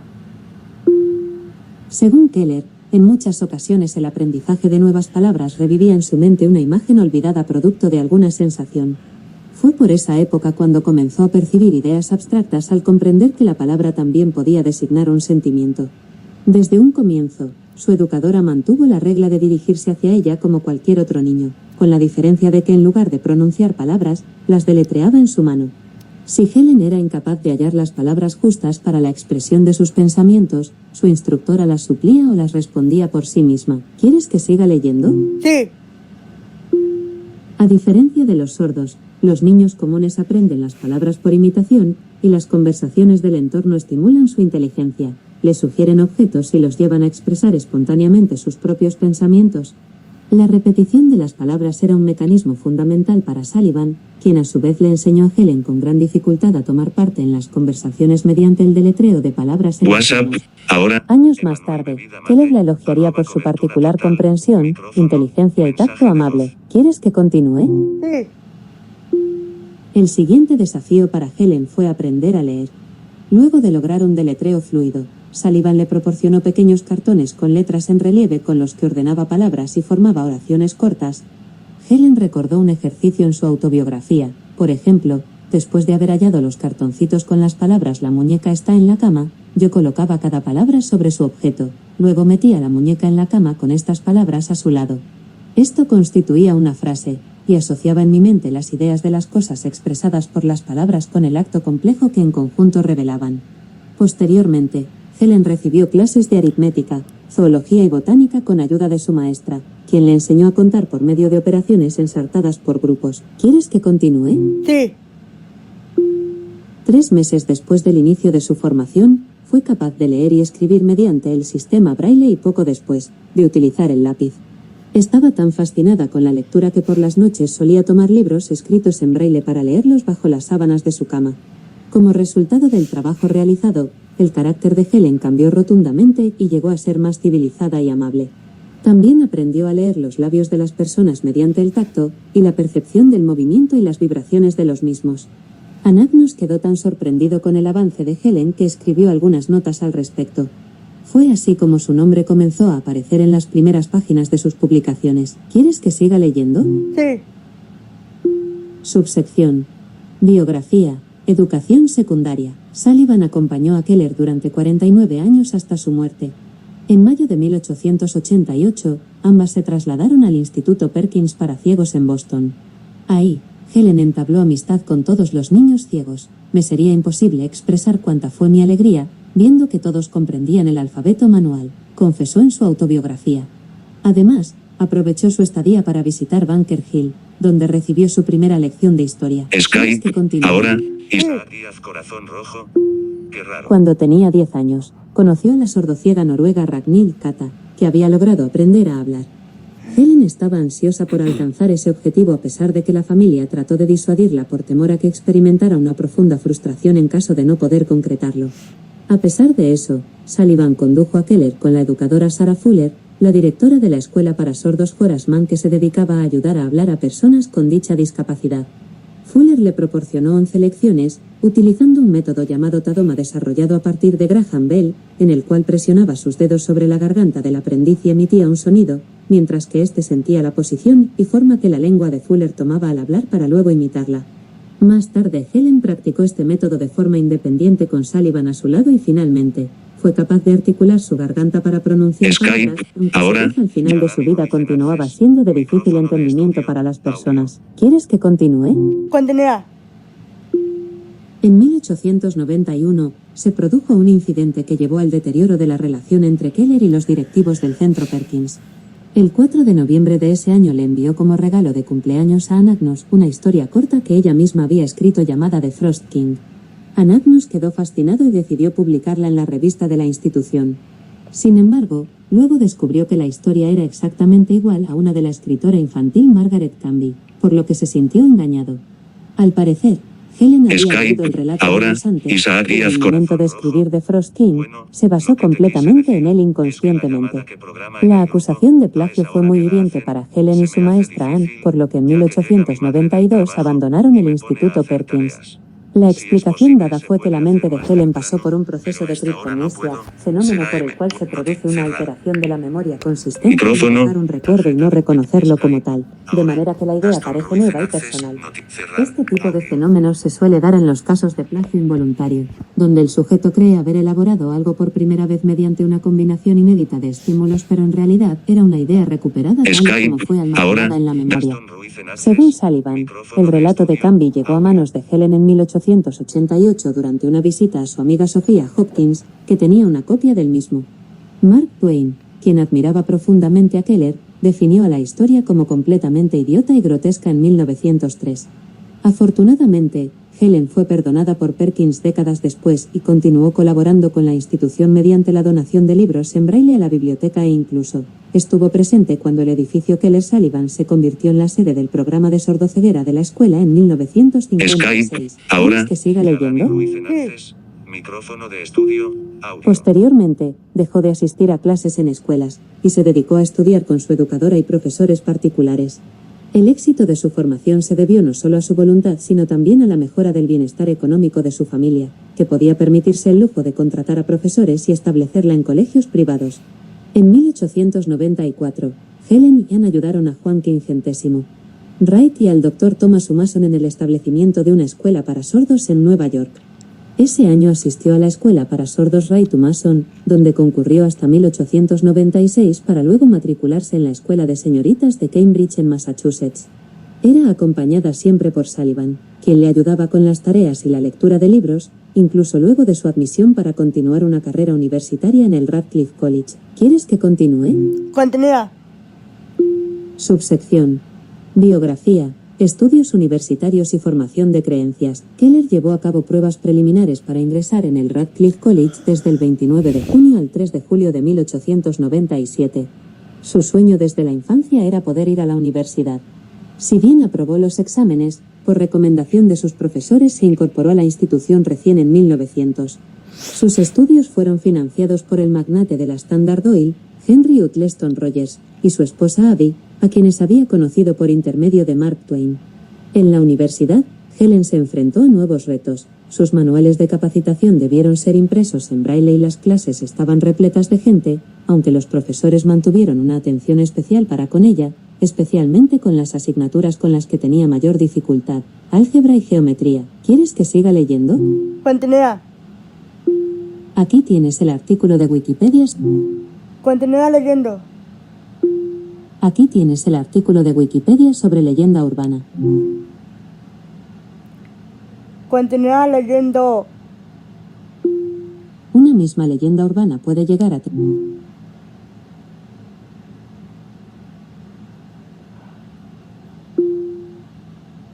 Según Keller, en muchas ocasiones el aprendizaje de nuevas palabras revivía en su mente una imagen olvidada producto de alguna sensación. Fue por esa época cuando comenzó a percibir ideas abstractas al comprender que la palabra también podía designar un sentimiento. Desde un comienzo, su educadora mantuvo la regla de dirigirse hacia ella como cualquier otro niño, con la diferencia de que en lugar de pronunciar palabras, las deletreaba en su mano. Si Helen era incapaz de hallar las palabras justas para la expresión de sus pensamientos, su instructora las suplía o las respondía por sí misma. ¿Quieres que siga leyendo? Sí. A diferencia de los sordos, los niños comunes aprenden las palabras por imitación, y las conversaciones del entorno estimulan su inteligencia, les sugieren objetos y los llevan a expresar espontáneamente sus propios pensamientos. La repetición de las palabras era un mecanismo fundamental para Sullivan, quien a su vez le enseñó a Helen con gran dificultad a tomar parte en las conversaciones mediante el deletreo de palabras en WhatsApp, ahora. Años más tarde, Keller la elogiaría por su particular comprensión, inteligencia y tacto amable. ¿Quieres que continúe? Sí. El siguiente desafío para Helen fue aprender a leer. Luego de lograr un deletreo fluido, Sullivan le proporcionó pequeños cartones con letras en relieve con los que ordenaba palabras y formaba oraciones cortas. Helen recordó un ejercicio en su autobiografía. Por ejemplo, después de haber hallado los cartoncitos con las palabras "la muñeca está en la cama", yo colocaba cada palabra sobre su objeto, luego metía la muñeca en la cama con estas palabras a su lado. Esto constituía una frase, y asociaba en mi mente las ideas de las cosas expresadas por las palabras con el acto complejo que en conjunto revelaban. Posteriormente, Helen recibió clases de aritmética, zoología y botánica con ayuda de su maestra, quien le enseñó a contar por medio de operaciones ensartadas por grupos. ¿Quieres que continúe? Sí. 3 meses después del inicio de su formación, fue capaz de leer y escribir mediante el sistema Braille y poco después, de utilizar el lápiz. Estaba tan fascinada con la lectura que por las noches solía tomar libros escritos en Braille para leerlos bajo las sábanas de su cama. Como resultado del trabajo realizado, el carácter de Helen cambió rotundamente y llegó a ser más civilizada y amable. También aprendió a leer los labios de las personas mediante el tacto y la percepción del movimiento y las vibraciones de los mismos. Anagnos quedó tan sorprendido con el avance de Helen que escribió algunas notas al respecto. Fue así como su nombre comenzó a aparecer en las primeras páginas de sus publicaciones. ¿Quieres que siga leyendo? Sí. Subsección. Biografía. Educación secundaria. Sullivan acompañó a Keller durante 49 años hasta su muerte. En mayo de 1888, ambas se trasladaron al Instituto Perkins para ciegos en Boston. Ahí, Helen entabló amistad con todos los niños ciegos. Me sería imposible expresar cuánta fue mi alegría, viendo que todos comprendían el alfabeto manual, confesó en su autobiografía. Además, aprovechó su estadía para visitar Bunker Hill, donde recibió su primera lección de historia. Skype, ahora. Sí. Corazón rojo. Qué raro. Cuando tenía 10 años, conoció a la sordociega noruega Ragnhild Kata, que había logrado aprender a hablar. Helen estaba ansiosa por alcanzar ese objetivo a pesar de que la familia trató de disuadirla por temor a que experimentara una profunda frustración en caso de no poder concretarlo. A pesar de eso, Sullivan condujo a Keller con la educadora Sarah Fuller, la directora de la escuela para sordos Horace Mann, que se dedicaba a ayudar a hablar a personas con dicha discapacidad. Fuller le proporcionó 11 lecciones, utilizando un método llamado Tadoma desarrollado a partir de Graham Bell, en el cual presionaba sus dedos sobre la garganta del aprendiz y emitía un sonido, mientras que éste sentía la posición y forma que la lengua de Fuller tomaba al hablar para luego imitarla. Más tarde Helen practicó este método de forma independiente con Sullivan a su lado y finalmente, fue capaz de articular su garganta para pronunciar Skype, palabras, aunque ahora. su voz al final de su vida continuaba siendo de difícil entendimiento para las personas. ¿Quieres que continúe? Continúa. En 1891, se produjo un incidente que llevó al deterioro de la relación entre Keller y los directivos del centro Perkins. El 4 de noviembre de ese año le envió como regalo de cumpleaños a Anagnos una historia corta que ella misma había escrito llamada The Frost King. Anagnos quedó fascinado y decidió publicarla en la revista de la institución. Sin embargo, luego descubrió que la historia era exactamente igual a una de la escritora infantil Margaret Canby, por lo que se sintió engañado. Al parecer, Helen había Skype, leído el relato ahora, de antes, Isaac y en Díaz el con- momento de escribir The Frost King, se basó completamente en él inconscientemente. La acusación de plagio fue muy hiriente para Helen y su maestra Anne, por lo que en 1892 abandonaron el Instituto Perkins. La explicación dada fue que la mente de Helen pasó por un proceso de criptomnesia, fenómeno por el cual se produce una alteración de la memoria consistente en Micrófono. guardar un recuerdo y no reconocerlo como tal, de manera que la idea parece nueva y personal. Este tipo de fenómenos se suele dar en los casos de plagio involuntario, donde el sujeto cree haber elaborado algo por primera vez mediante una combinación inédita de estímulos, pero en realidad era una idea recuperada tal Skype, como fue ahora. almacenada en la memoria. Gastón Ruiz en Según Sullivan, el relato de Canby llegó a manos de Helen en 1892 1888 durante una visita a su amiga Sophia Hopkins, que tenía una copia del mismo. Mark Twain, quien admiraba profundamente a Keller, definió a la historia como completamente idiota y grotesca en 1903. Afortunadamente, Helen fue perdonada por Perkins décadas después y continuó colaborando con la institución mediante la donación de libros en braille a la biblioteca e incluso estuvo presente cuando el edificio Keller Sullivan se convirtió en la sede del programa de sordoceguera de la escuela en 1956. Skype, ahora. ¿Que siga leyendo? Micrófono de estudio, audio. Posteriormente, dejó de asistir a clases en escuelas y se dedicó a estudiar con su educadora y profesores particulares. El éxito de su formación se debió no solo a su voluntad, sino también a la mejora del bienestar económico de su familia, que podía permitirse el lujo de contratar a profesores y establecerla en colegios privados. En 1894, Helen y Anne ayudaron a Juan Quingentésimo Wright y al Dr. Thomas Mason en el establecimiento de una escuela para sordos en Nueva York. Ese año asistió a la escuela para sordos Wright Mason, donde concurrió hasta 1896 para luego matricularse en la escuela de señoritas de Cambridge en Massachusetts. Era acompañada siempre por Sullivan, quien le ayudaba con las tareas y la lectura de libros, incluso luego de su admisión para continuar una carrera universitaria en el Radcliffe College. ¿Quieres que continúe? Continúa. Subsección. Biografía. Estudios universitarios y formación de creencias. Keller llevó a cabo pruebas preliminares para ingresar en el Radcliffe College desde el 29 de junio al 3 de julio de 1897. Su sueño desde la infancia era poder ir a la universidad. Si bien aprobó los exámenes, por recomendación de sus profesores se incorporó a la institución recién en 1900. Sus estudios fueron financiados por el magnate de la Standard Oil, Henry Uttleston Rogers, y su esposa Abby, a quienes había conocido por intermedio de Mark Twain. En la universidad, Helen se enfrentó a nuevos retos. Sus manuales de capacitación debieron ser impresos en braille y las clases estaban repletas de gente, aunque los profesores mantuvieron una atención especial para con ella, especialmente con las asignaturas con las que tenía mayor dificultad, álgebra y geometría. ¿Quieres que siga leyendo? Continúa. Aquí tienes el artículo de Wikipedia. Continúa leyendo. Aquí tienes el artículo de Wikipedia sobre leyenda urbana. Continúa leyendo. Una misma leyenda urbana puede llegar a...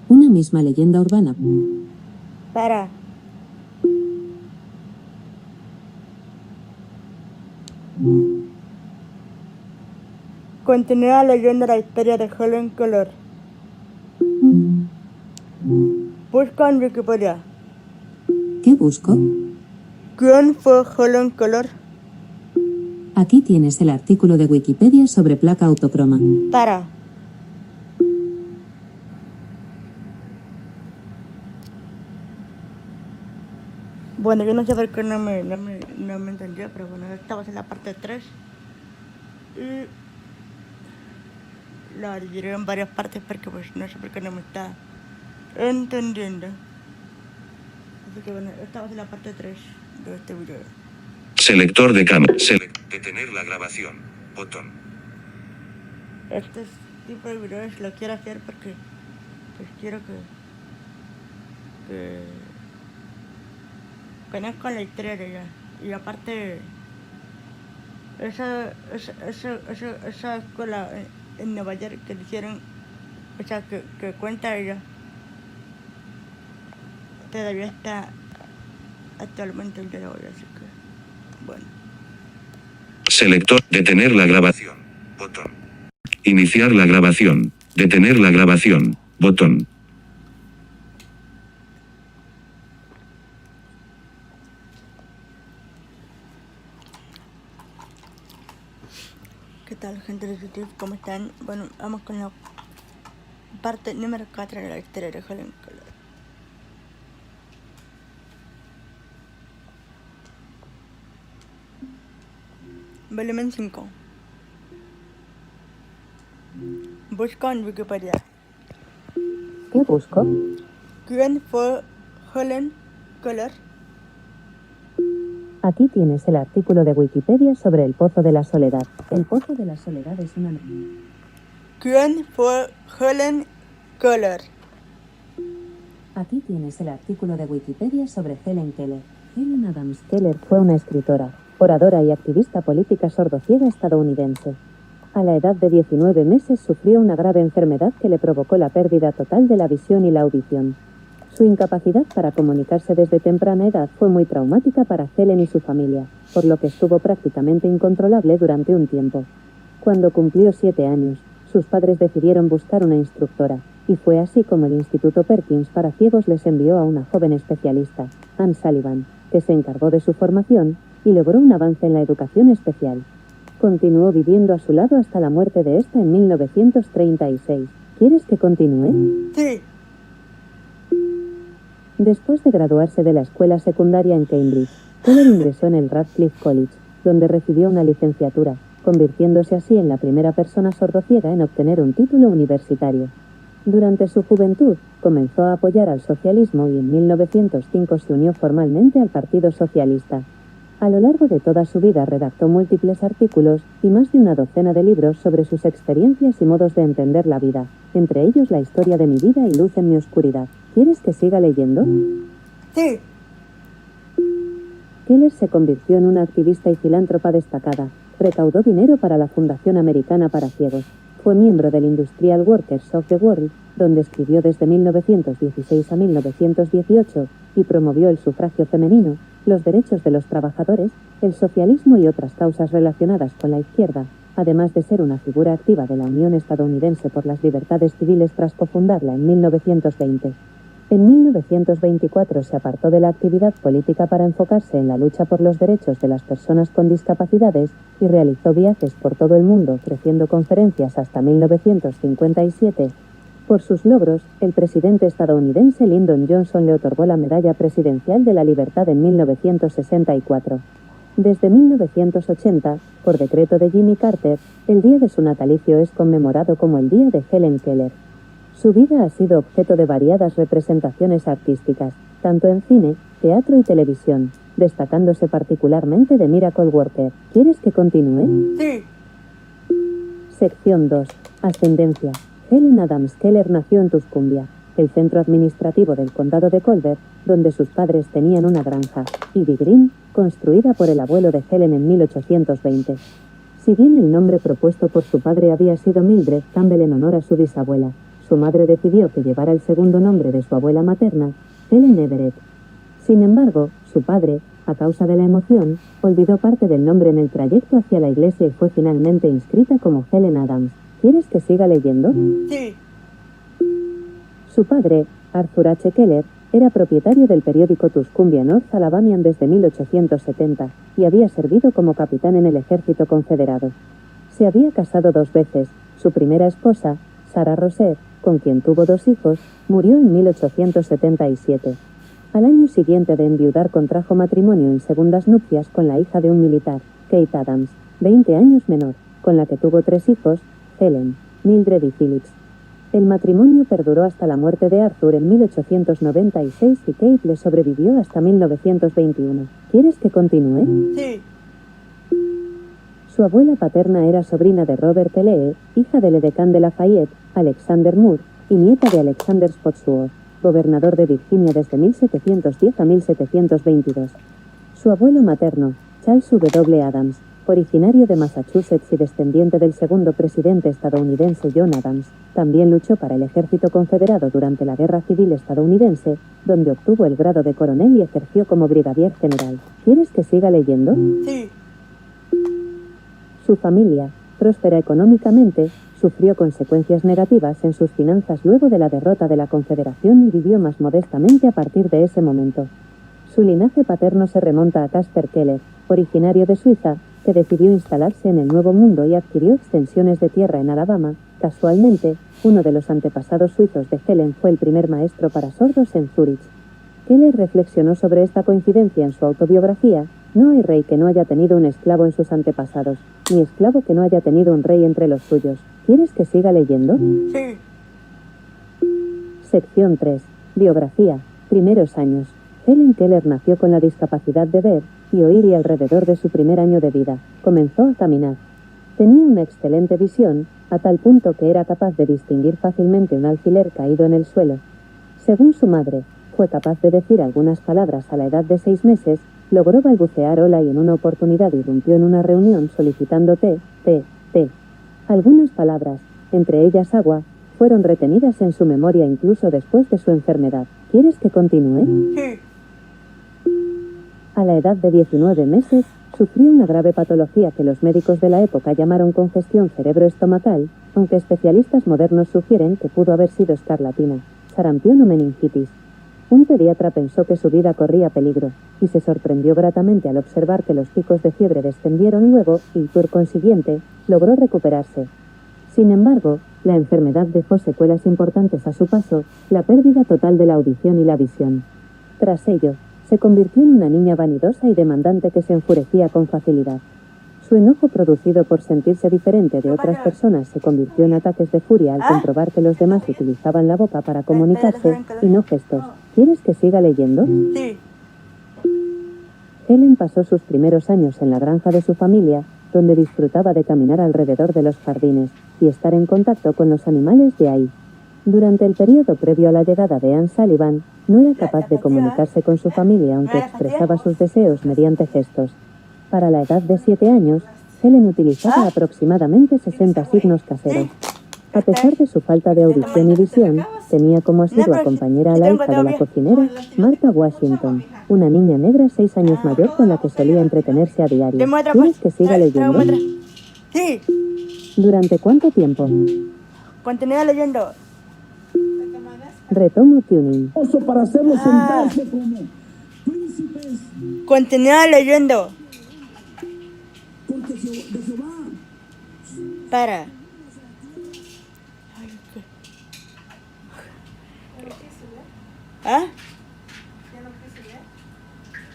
Una misma leyenda urbana. Para. Continúa leyendo la historia de Helen Keller. Busca en Wikipedia. ¿Qué busco? ¿Quién fue Helen Keller? Aquí tienes el artículo de Wikipedia sobre placa autocroma. Para. Bueno, yo no sé por qué no me entendió, pero bueno, estamos en la parte 3. Y la dividiré en varias partes porque pues no sé por qué no me está entendiendo. Así que bueno, estamos en la parte 3 de este video. Selector de cámara. Detener la grabación. Botón. Este tipo de videos lo quiero hacer porque pues quiero que conozcan la historia de ella. Y aparte esa escuela en Nueva York que hicieron, o sea, que cuenta ella, todavía está actualmente el día de hoy, así que, bueno. Selector. Detener la grabación. Botón. Iniciar la grabación. Detener la grabación. Botón. ¿Qué tal, gente de YouTube? ¿Cómo están? Bueno, vamos con la parte número 4 de la historia de Helen Keller. Volumen 5. Busca en Wikipedia. ¿Qué busco? ¿Quién fue Helen Keller? Aquí tienes el artículo de Wikipedia sobre el Pozo de la Soledad. El Pozo de la Soledad es una... ¿Quién fue Helen Keller? Aquí tienes el artículo de Wikipedia sobre Helen Keller. Helen Adams Keller fue una escritora, oradora y activista política sordociega estadounidense. A la edad de 19 meses sufrió una grave enfermedad que le provocó la pérdida total de la visión y la audición. Su incapacidad para comunicarse desde temprana edad fue muy traumática para Helen y su familia, por lo que estuvo prácticamente incontrolable durante un tiempo. Cuando cumplió 7 años, sus padres decidieron buscar una instructora, y fue así como el Instituto Perkins para ciegos les envió a una joven especialista, Anne Sullivan, que se encargó de su formación y logró un avance en la educación especial. Continuó viviendo a su lado hasta la muerte de esta en 1936. ¿Quieres que continúe? Sí. Después de graduarse de la escuela secundaria en Cambridge, Keller ingresó en el Radcliffe College, donde recibió una licenciatura, convirtiéndose así en la primera persona sordociega en obtener un título universitario. Durante su juventud, comenzó a apoyar al socialismo y en 1905 se unió formalmente al Partido Socialista. A lo largo de toda su vida redactó múltiples artículos y más de una docena de libros sobre sus experiencias y modos de entender la vida, entre ellos La historia de mi vida y Luz en mi oscuridad. ¿Quieres que siga leyendo? Sí. Keller se convirtió en una activista y filántropa destacada. Recaudó dinero para la Fundación Americana para Ciegos. Fue miembro del Industrial Workers of the World, donde escribió desde 1916 a 1918, y promovió el sufragio femenino, los derechos de los trabajadores, el socialismo y otras causas relacionadas con la izquierda, además de ser una figura activa de la Unión Estadounidense por las Libertades Civiles tras cofundarla en 1920. En 1924 se apartó de la actividad política para enfocarse en la lucha por los derechos de las personas con discapacidades y realizó viajes por todo el mundo, ofreciendo conferencias hasta 1957. Por sus logros, el presidente estadounidense Lyndon Johnson le otorgó la Medalla Presidencial de la Libertad en 1964. Desde 1980, por decreto de Jimmy Carter, el día de su natalicio es conmemorado como el Día de Helen Keller. Su vida ha sido objeto de variadas representaciones artísticas, tanto en cine, teatro y televisión, destacándose particularmente de Miracle Worker. ¿Quieres que continúe? Sí. Sección 2. Ascendencia. Helen Adams Keller nació en Tuscumbia, el centro administrativo del condado de Colbert, donde sus padres tenían una granja, Ivy Green, construida por el abuelo de Helen en 1820. Si bien el nombre propuesto por su padre había sido Mildred Campbell en honor a su bisabuela, su madre decidió que llevara el segundo nombre de su abuela materna, Helen Everett. Sin embargo, su padre, a causa de la emoción, olvidó parte del nombre en el trayecto hacia la iglesia y fue finalmente inscrita como Helen Adams. ¿Quieres que siga leyendo? Sí. Su padre, Arthur H. Keller, era propietario del periódico Tuscumbia North Alabamian desde 1870 y había servido como capitán en el ejército confederado. Se había casado 2 veces. Su primera esposa, Sarah Rosette, con quien tuvo 2 hijos, murió en 1877. Al año siguiente de enviudar contrajo matrimonio en segundas nupcias con la hija de un militar, Kate Adams, 20 años menor, con la que tuvo 3 hijos, Helen, Mildred y Phillips. El matrimonio perduró hasta la muerte de Arthur en 1896 y Kate le sobrevivió hasta 1921. ¿Quieres que continúe? Sí. Su abuela paterna era sobrina de Robert E. Lee, hija del edecán de Lafayette, Alexander Moore, y nieta de Alexander Spotswood, gobernador de Virginia desde 1710 a 1722. Su abuelo materno, Charles W. Adams, originario de Massachusetts y descendiente del segundo presidente estadounidense John Adams, también luchó para el ejército confederado durante la Guerra Civil estadounidense, donde obtuvo el grado de coronel y ejerció como brigadier general. ¿Quieres que siga leyendo? Sí. Su familia, próspera económicamente, sufrió consecuencias negativas en sus finanzas luego de la derrota de la Confederación y vivió más modestamente a partir de ese momento. Su linaje paterno se remonta a Caspar Keller, originario de Suiza, que decidió instalarse en el Nuevo Mundo y adquirió extensiones de tierra en Alabama. Casualmente, uno de los antepasados suizos de Helen fue el primer maestro para sordos en Zúrich. Keller reflexionó sobre esta coincidencia en su autobiografía: no hay rey que no haya tenido un esclavo en sus antepasados, ni esclavo que no haya tenido un rey entre los suyos. ¿Quieres que siga leyendo? Sí. Sección 3. Biografía. Primeros años. Helen Keller nació con la discapacidad de ver y oír y alrededor de su primer año de vida comenzó a caminar. Tenía una excelente visión, a tal punto que era capaz de distinguir fácilmente un alfiler caído en el suelo. Según su madre, fue capaz de decir algunas palabras a la edad de 6 meses, logró balbucear hola y en una oportunidad irrumpió en una reunión solicitando té. Algunas palabras, entre ellas agua, fueron retenidas en su memoria incluso después de su enfermedad. ¿Quieres que continúe? Sí. A la edad de 19 meses, sufrió una grave patología que los médicos de la época llamaron congestión cerebroestomacal, aunque especialistas modernos sugieren que pudo haber sido escarlatina, sarampión o meningitis. Un pediatra pensó que su vida corría peligro, y se sorprendió gratamente al observar que los picos de fiebre descendieron luego y, por consiguiente, logró recuperarse. Sin embargo, la enfermedad dejó secuelas importantes a su paso, la pérdida total de la audición y la visión. Tras ello, se convirtió en una niña vanidosa y demandante que se enfurecía con facilidad. Su enojo producido por sentirse diferente de otras personas se convirtió en ataques de furia al comprobar que los demás utilizaban la boca para comunicarse y no gestos. ¿Quieres que siga leyendo? Sí. Helen pasó sus primeros años en la granja de su familia, donde disfrutaba de caminar alrededor de los jardines y estar en contacto con los animales de ahí. Durante el periodo previo a la llegada de Anne Sullivan, no era capaz de comunicarse con su familia aunque expresaba sus deseos mediante gestos. Para la edad de 7 años, Helen utilizaba aproximadamente 60 signos caseros. A pesar de su falta de audición y visión, tenía como asidua compañera a la hija de la cocinera, Martha Washington, una niña negra 6 años mayor con la que solía entretenerse a diario. ¿Quieres que siga leyendo? Sí. ¿Durante cuánto tiempo? Continúa leyendo. Retomo tuning. Oso para hacerlos sentarse como príncipes, Continúa leyendo. porque de Jehová. Para. ¿Ah?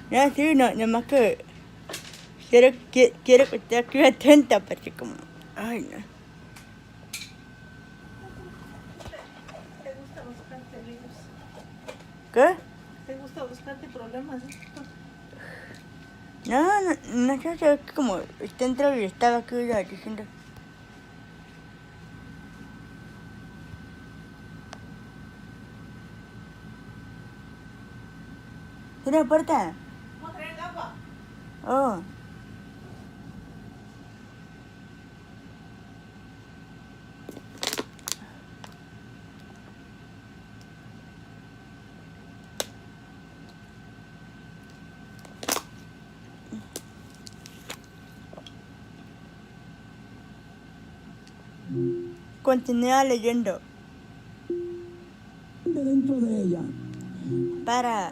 No, sí, no, nomás que quiero que esté aquí atenta porque como... Ay, no. ¿Te gusta buscarte líos? ¿Qué? ¿Te gusta buscarte problemas? No sé, es como está entrando y estaba aquí ya diciendo... ¿Tiene la puerta? ¿Cómo traer agua? Oh. Continúa leyendo. De dentro de ella. Para.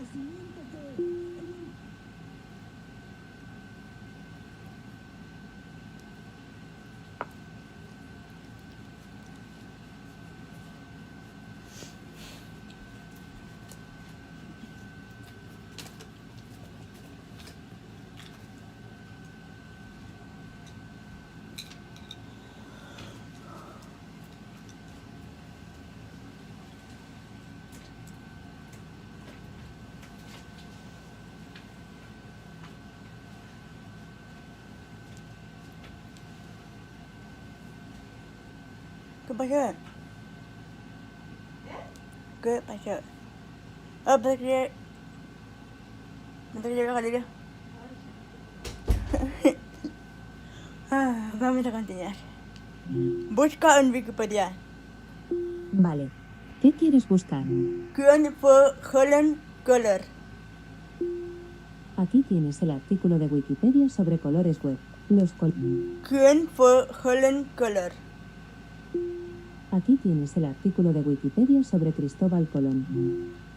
¿Qué pasó? ¿Qué pasó? Oh, pensé que la galería. Vamos a continuar. Busca en Wikipedia. Vale. ¿Qué quieres buscar? ¿Quién fue Helen Keller? Aquí tienes el artículo de Wikipedia sobre colores web. ¿Quién fue Helen Keller? Aquí tienes el artículo de Wikipedia sobre Cristóbal Colón.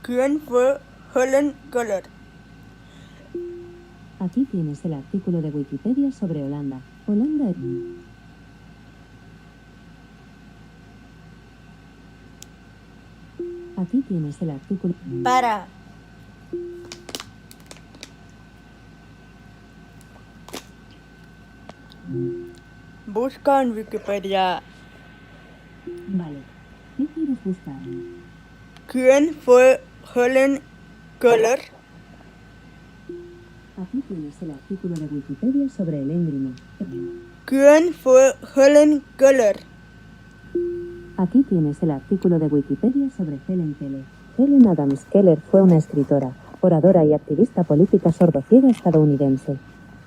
¿Quién fue Helen Keller? Aquí tienes el artículo de Wikipedia sobre Holanda. Holanda es... Aquí tienes el artículo... Para. Busca en Wikipedia. Vale. ¿Qué quieres buscar? ¿Quién fue Helen Keller? Aquí tienes el artículo de Wikipedia sobre el Grimo. ¿Quién fue Helen Keller? Aquí tienes el artículo de Wikipedia sobre Helen Keller. Helen Adams Keller fue una escritora, oradora y activista política sordociega estadounidense.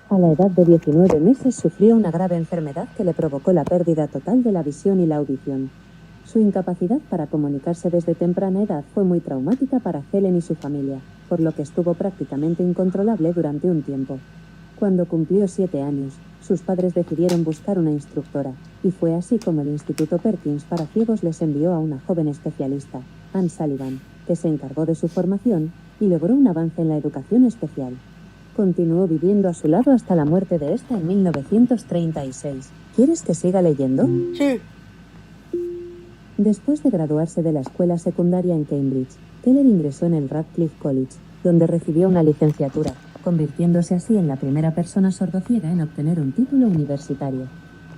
A la edad de 19 meses sufrió una grave enfermedad que le provocó la pérdida total de la visión y la audición. Su incapacidad para comunicarse desde temprana edad fue muy traumática para Helen y su familia, por lo que estuvo prácticamente incontrolable durante un tiempo. Cuando cumplió 7 años, sus padres decidieron buscar una instructora, y fue así como el Instituto Perkins para ciegos les envió a una joven especialista, Anne Sullivan, que se encargó de su formación y logró un avance en la educación especial. Continuó viviendo a su lado hasta la muerte de esta en 1936. ¿Quieres que siga leyendo? Sí. Después de graduarse de la escuela secundaria en Cambridge, Keller ingresó en el Radcliffe College, donde recibió una licenciatura, convirtiéndose así en la primera persona sordociega en obtener un título universitario.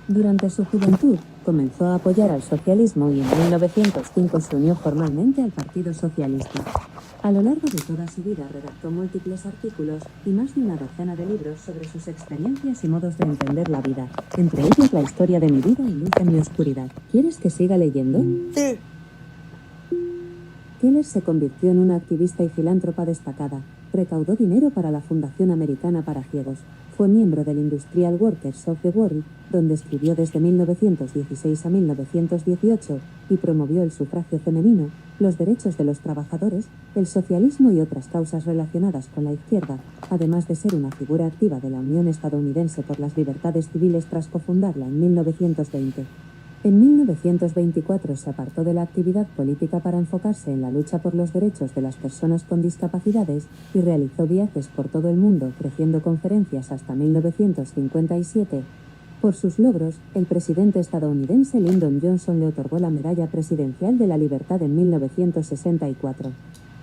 Durante su juventud, comenzó a apoyar al socialismo y en 1905 se unió formalmente al Partido Socialista. A lo largo de toda su vida redactó múltiples artículos y más de una docena de libros sobre sus experiencias y modos de entender la vida, entre ellos La historia de mi vida y Luz en mi oscuridad. ¿Quieres que siga leyendo? Sí. Keller se convirtió en una activista y filántropa destacada. Recaudó dinero para la Fundación Americana para Ciegos. Fue miembro del Industrial Workers of the World, donde escribió desde 1916 a 1918, y promovió el sufragio femenino, los derechos de los trabajadores, el socialismo y otras causas relacionadas con la izquierda, además de ser una figura activa de la Unión Estadounidense por las Libertades Civiles tras cofundarla en 1920. En 1924 se apartó de la actividad política para enfocarse en la lucha por los derechos de las personas con discapacidades y realizó viajes por todo el mundo ofreciendo conferencias hasta 1957. Por sus logros, el presidente estadounidense Lyndon Johnson le otorgó la Medalla Presidencial de la Libertad en 1964.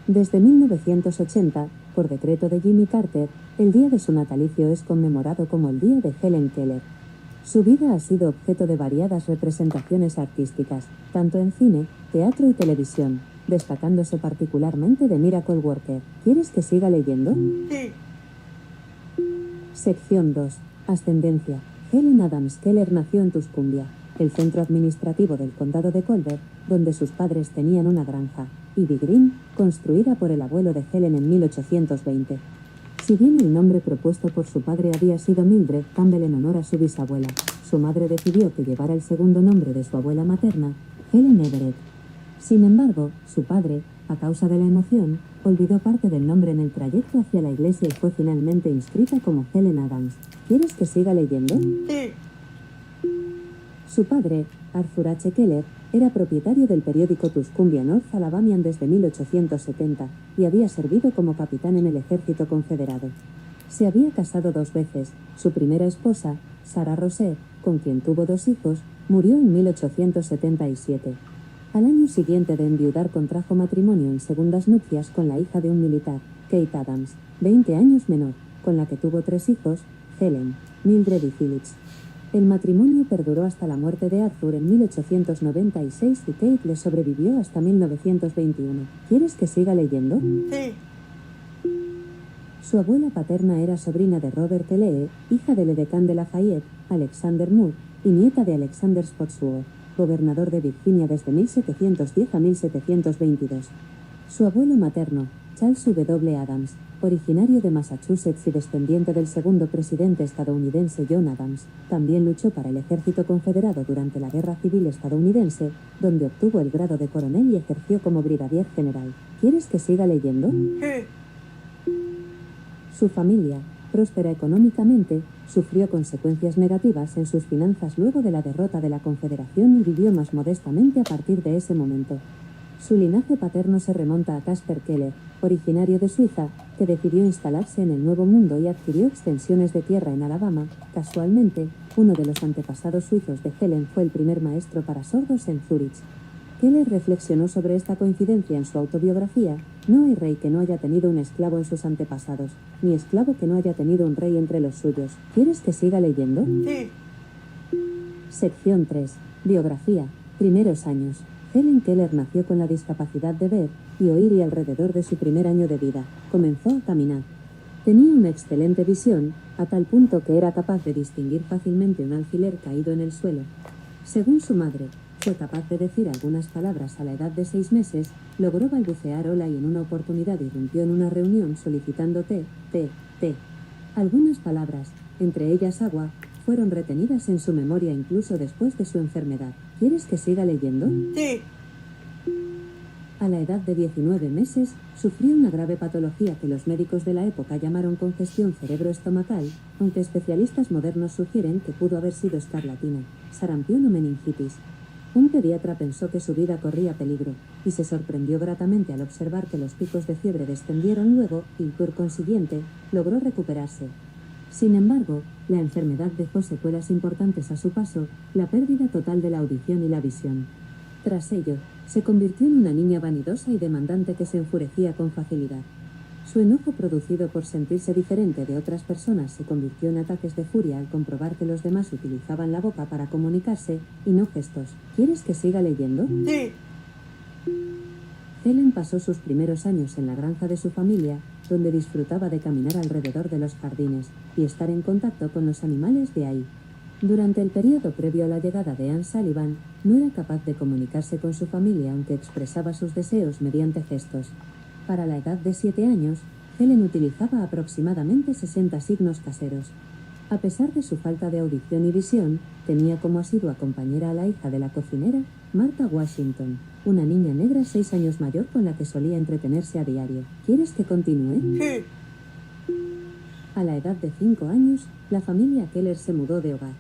Desde 1980, por decreto de Jimmy Carter, el día de su natalicio es conmemorado como el Día de Helen Keller. Su vida ha sido objeto de variadas representaciones artísticas, tanto en cine, teatro y televisión, destacándose particularmente de Miracle Worker. ¿Quieres que siga leyendo? Sí. Sección 2. Ascendencia. Helen Adams Keller nació en Tuscumbia, el centro administrativo del condado de Colbert, donde sus padres tenían una granja, Ivy Green, construida por el abuelo de Helen en 1820. Si bien el nombre propuesto por su padre había sido Mildred Campbell en honor a su bisabuela, su madre decidió que llevara el segundo nombre de su abuela materna, Helen Everett. Sin embargo, su padre, a causa de la emoción, olvidó parte del nombre en el trayecto hacia la iglesia y fue finalmente inscrita como Helen Adams. ¿Quieres que siga leyendo? Sí. Su padre, Arthur H. Keller, era propietario del periódico Tuscumbia North Alabamian desde 1870 y había servido como capitán en el ejército confederado. Se había casado 2 veces. Su primera esposa, Sarah Rosette, con quien tuvo 2 hijos, murió en 1877. Al año siguiente de enviudar contrajo matrimonio en segundas nupcias con la hija de un militar, Kate Adams, 20 años menor, con la que tuvo 3 hijos, Helen, Mildred y Phyllis. El matrimonio perduró hasta la muerte de Arthur en 1896 y Kate le sobrevivió hasta 1921. ¿Quieres que siga leyendo? Sí. Su abuela paterna era sobrina de Robert E. Lee, hija del edecán de Lafayette, Alexander Moore, y nieta de Alexander Spotswood, gobernador de Virginia desde 1710 a 1722. Su abuelo materno, Charles W. Adams, originario de Massachusetts y descendiente del segundo presidente estadounidense John Adams, también luchó para el ejército confederado durante la Guerra Civil estadounidense, donde obtuvo el grado de coronel y ejerció como brigadier general. ¿Quieres que siga leyendo? Sí. Su familia, próspera económicamente, sufrió consecuencias negativas en sus finanzas luego de la derrota de la Confederación y vivió más modestamente a partir de ese momento. Su linaje paterno se remonta a Caspar Keller, originario de Suiza, que decidió instalarse en el Nuevo Mundo y adquirió extensiones de tierra en Alabama. Casualmente, uno de los antepasados suizos de Helen fue el primer maestro para sordos en Zúrich. Keller reflexionó sobre esta coincidencia en su autobiografía: no hay rey que no haya tenido un esclavo en sus antepasados, ni esclavo que no haya tenido un rey entre los suyos. ¿Quieres que siga leyendo? Sí. Sección 3. Biografía. Primeros años. Helen Keller nació con la discapacidad de ver y oír y alrededor de su primer año de vida comenzó a caminar. Tenía una excelente visión, a tal punto que era capaz de distinguir fácilmente un alfiler caído en el suelo. Según su madre, fue capaz de decir algunas palabras a la edad de 6 meses, logró balbucear hola y en una oportunidad irrumpió en una reunión solicitando té. Algunas palabras, entre ellas agua, fueron retenidas en su memoria incluso después de su enfermedad. ¿Quieres que siga leyendo? Sí. A la edad de 19 meses, sufrió una grave patología que los médicos de la época llamaron congestión cerebroestomacal, aunque especialistas modernos sugieren que pudo haber sido escarlatina, sarampión o meningitis. Un pediatra pensó que su vida corría peligro, y se sorprendió gratamente al observar que los picos de fiebre descendieron luego, y por consiguiente, logró recuperarse. Sin embargo, la enfermedad dejó secuelas importantes a su paso, la pérdida total de la audición y la visión. Tras ello, se convirtió en una niña vanidosa y demandante que se enfurecía con facilidad. Su enojo producido por sentirse diferente de otras personas se convirtió en ataques de furia al comprobar que los demás utilizaban la boca para comunicarse, y no gestos. ¿Quieres que siga leyendo? Sí. Helen pasó sus primeros años en la granja de su familia, donde disfrutaba de caminar alrededor de los jardines, y estar en contacto con los animales de ahí. Durante el periodo previo a la llegada de Anne Sullivan, no era capaz de comunicarse con su familia aunque expresaba sus deseos mediante gestos. Para la edad de 7 años, Helen utilizaba aproximadamente 60 signos caseros. A pesar de su falta de audición y visión, tenía como asidua compañera a la hija de la cocinera, Martha Washington, una niña negra 6 años mayor con la que solía entretenerse a diario. ¿Quieres que continúe? Sí. A la edad de 5 años, la familia Keller se mudó de hogar.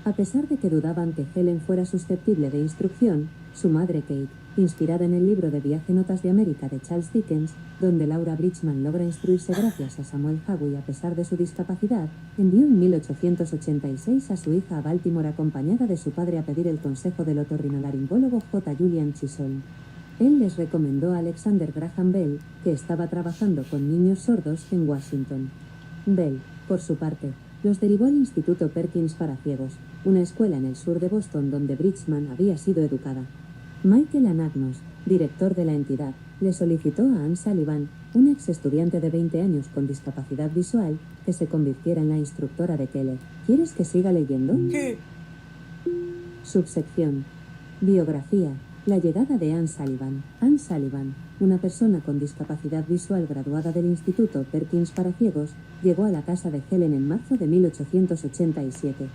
A pesar de que dudaban que Helen fuera susceptible de instrucción, su madre Kate, inspirada en el libro de viaje Notas de América de Charles Dickens, donde Laura Bridgman logra instruirse gracias a Samuel Hawley a pesar de su discapacidad, envió en 1886 a su hija a Baltimore acompañada de su padre a pedir el consejo del otorrinolaringólogo J. Julian Chisholm. Él les recomendó a Alexander Graham Bell, que estaba trabajando con niños sordos en Washington. Bell, por su parte, los derivó al Instituto Perkins para ciegos, una escuela en el sur de Boston donde Bridgman había sido educada. Michael Anagnos, director de la entidad, le solicitó a Anne Sullivan, una ex estudiante de 20 años con discapacidad visual, que se convirtiera en la instructora de Keller. ¿Quieres que siga leyendo? Sí. Subsección. Biografía. La llegada de Anne Sullivan. Anne Sullivan, una persona con discapacidad visual graduada del Instituto Perkins para ciegos, llegó a la casa de Helen en marzo de 1887.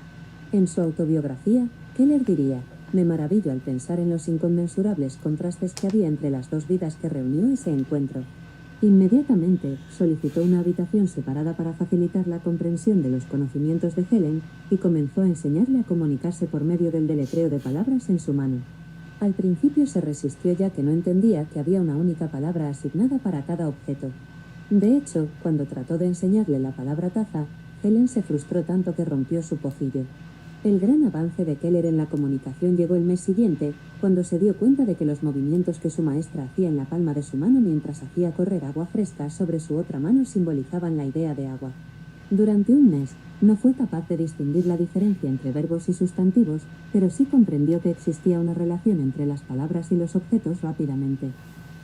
En su autobiografía, Keller diría: «Me maravillo al pensar en los inconmensurables contrastes que había entre las dos vidas que reunió ese encuentro». Inmediatamente, solicitó una habitación separada para facilitar la comprensión de los conocimientos de Helen, y comenzó a enseñarle a comunicarse por medio del deletreo de palabras en su mano. Al principio se resistió ya que no entendía que había una única palabra asignada para cada objeto. De hecho, cuando trató de enseñarle la palabra taza, Helen se frustró tanto que rompió su pocillo. El gran avance de Keller en la comunicación llegó el mes siguiente, cuando se dio cuenta de que los movimientos que su maestra hacía en la palma de su mano mientras hacía correr agua fresca sobre su otra mano simbolizaban la idea de agua. Durante un mes, no fue capaz de distinguir la diferencia entre verbos y sustantivos, pero sí comprendió que existía una relación entre las palabras y los objetos rápidamente.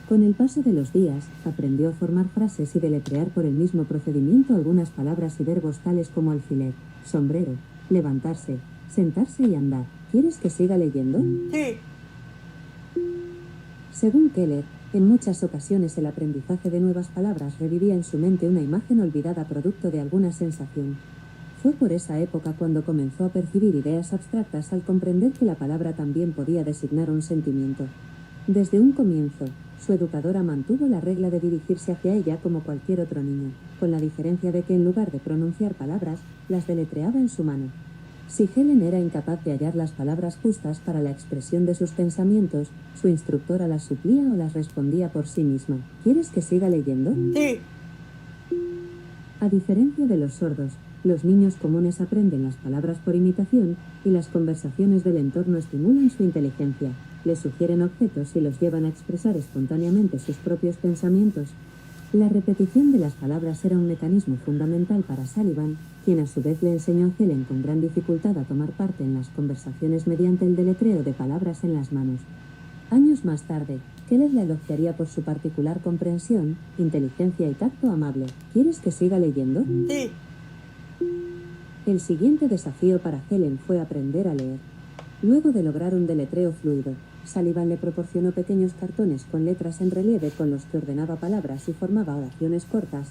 Con el paso de los días, aprendió a formar frases y deletrear por el mismo procedimiento algunas palabras y verbos tales como alfiler, sombrero, levantarse, sentarse y andar. ¿Quieres que siga leyendo? Sí. Según Keller, en muchas ocasiones el aprendizaje de nuevas palabras revivía en su mente una imagen olvidada producto de alguna sensación. Fue por esa época cuando comenzó a percibir ideas abstractas al comprender que la palabra también podía designar un sentimiento. Desde un comienzo, su educadora mantuvo la regla de dirigirse hacia ella como cualquier otro niño, con la diferencia de que en lugar de pronunciar palabras, las deletreaba en su mano. Si Helen era incapaz de hallar las palabras justas para la expresión de sus pensamientos, su instructora las suplía o las respondía por sí misma. ¿Quieres que siga leyendo? Sí. A diferencia de los sordos, los niños comunes aprenden las palabras por imitación, y las conversaciones del entorno estimulan su inteligencia, les sugieren objetos y los llevan a expresar espontáneamente sus propios pensamientos. La repetición de las palabras era un mecanismo fundamental para Sullivan, quien a su vez le enseñó a Helen con gran dificultad a tomar parte en las conversaciones mediante el deletreo de palabras en las manos. Años más tarde, Keller la elogiaría por su particular comprensión, inteligencia y tacto amable. ¿Quieres que siga leyendo? Sí. El siguiente desafío para Helen fue aprender a leer. Luego de lograr un deletreo fluido, Sullivan le proporcionó pequeños cartones con letras en relieve con los que ordenaba palabras y formaba oraciones cortas.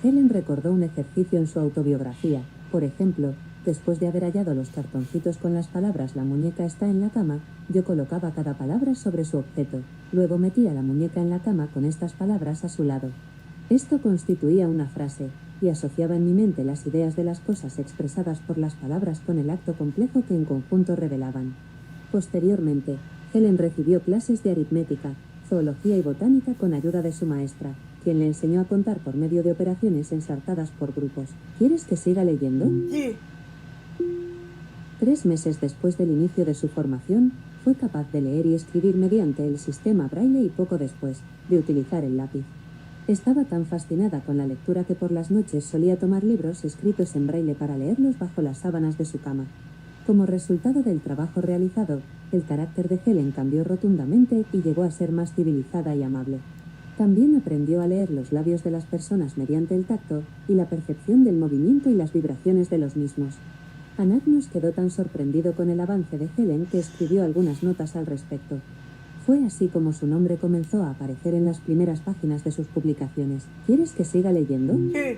Helen recordó un ejercicio en su autobiografía, por ejemplo, después de haber hallado los cartoncitos con las palabras "la muñeca está en la cama", yo colocaba cada palabra sobre su objeto, luego metía la muñeca en la cama con estas palabras a su lado. Esto constituía una frase, y asociaba en mi mente las ideas de las cosas expresadas por las palabras con el acto complejo que en conjunto revelaban. Posteriormente, Helen recibió clases de aritmética, zoología y botánica con ayuda de su maestra, quien le enseñó a contar por medio de operaciones ensartadas por grupos. ¿Quieres que siga leyendo? Sí. 3 meses después del inicio de su formación, fue capaz de leer y escribir mediante el sistema Braille y poco después, de utilizar el lápiz. Estaba tan fascinada con la lectura que por las noches solía tomar libros escritos en Braille para leerlos bajo las sábanas de su cama. Como resultado del trabajo realizado, el carácter de Helen cambió rotundamente y llegó a ser más civilizada y amable. También aprendió a leer los labios de las personas mediante el tacto y la percepción del movimiento y las vibraciones de los mismos. Anagnos quedó tan sorprendido con el avance de Helen que escribió algunas notas al respecto. Fue así como su nombre comenzó a aparecer en las primeras páginas de sus publicaciones. ¿Quieres que siga leyendo? Sí.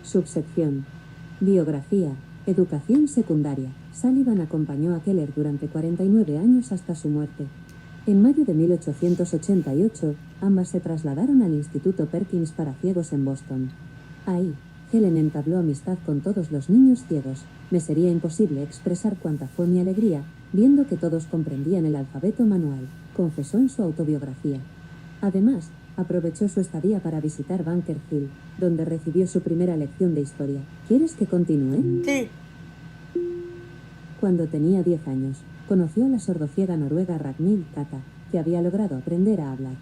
Subsección. Biografía. Educación secundaria. Sullivan acompañó a Keller durante 49 años hasta su muerte. En mayo de 1888, ambas se trasladaron al Instituto Perkins para ciegos en Boston. Ahí, Helen entabló amistad con todos los niños ciegos. Me sería imposible expresar cuánta fue mi alegría, viendo que todos comprendían el alfabeto manual, confesó en su autobiografía. Además, aprovechó su estadía para visitar Bunker Hill, donde recibió su primera lección de historia. ¿Quieres que continúe? Sí. Cuando tenía 10 años, conoció a la sordociega noruega Ragnhild Kata, que había logrado aprender a hablar.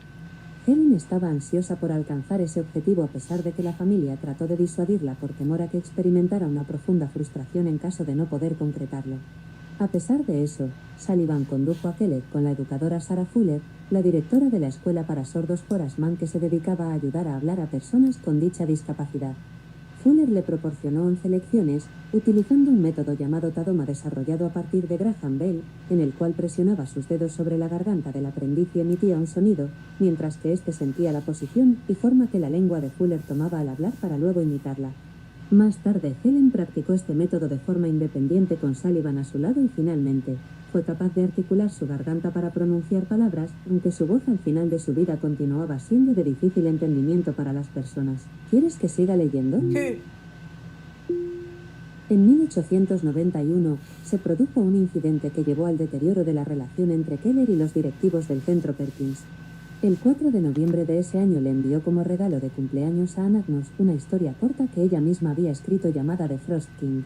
Helen estaba ansiosa por alcanzar ese objetivo a pesar de que la familia trató de disuadirla por temor a que experimentara una profunda frustración en caso de no poder concretarlo. A pesar de eso, Sullivan condujo a Keller con la educadora Sarah Fuller, la directora de la escuela para sordos Horace Mann, que se dedicaba a ayudar a hablar a personas con dicha discapacidad. Fuller le proporcionó 11 lecciones, utilizando un método llamado Tadoma desarrollado a partir de Graham Bell, en el cual presionaba sus dedos sobre la garganta del aprendiz y emitía un sonido, mientras que éste sentía la posición y forma que la lengua de Fuller tomaba al hablar para luego imitarla. Más tarde, Helen practicó este método de forma independiente con Sullivan a su lado y finalmente, fue capaz de articular su garganta para pronunciar palabras, aunque su voz al final de su vida continuaba siendo de difícil entendimiento para las personas. ¿Quieres que siga leyendo? Sí. En 1891, se produjo un incidente que llevó al deterioro de la relación entre Keller y los directivos del Centro Perkins. El 4 de noviembre de ese año le envió como regalo de cumpleaños a Anagnos una historia corta que ella misma había escrito llamada The Frost King.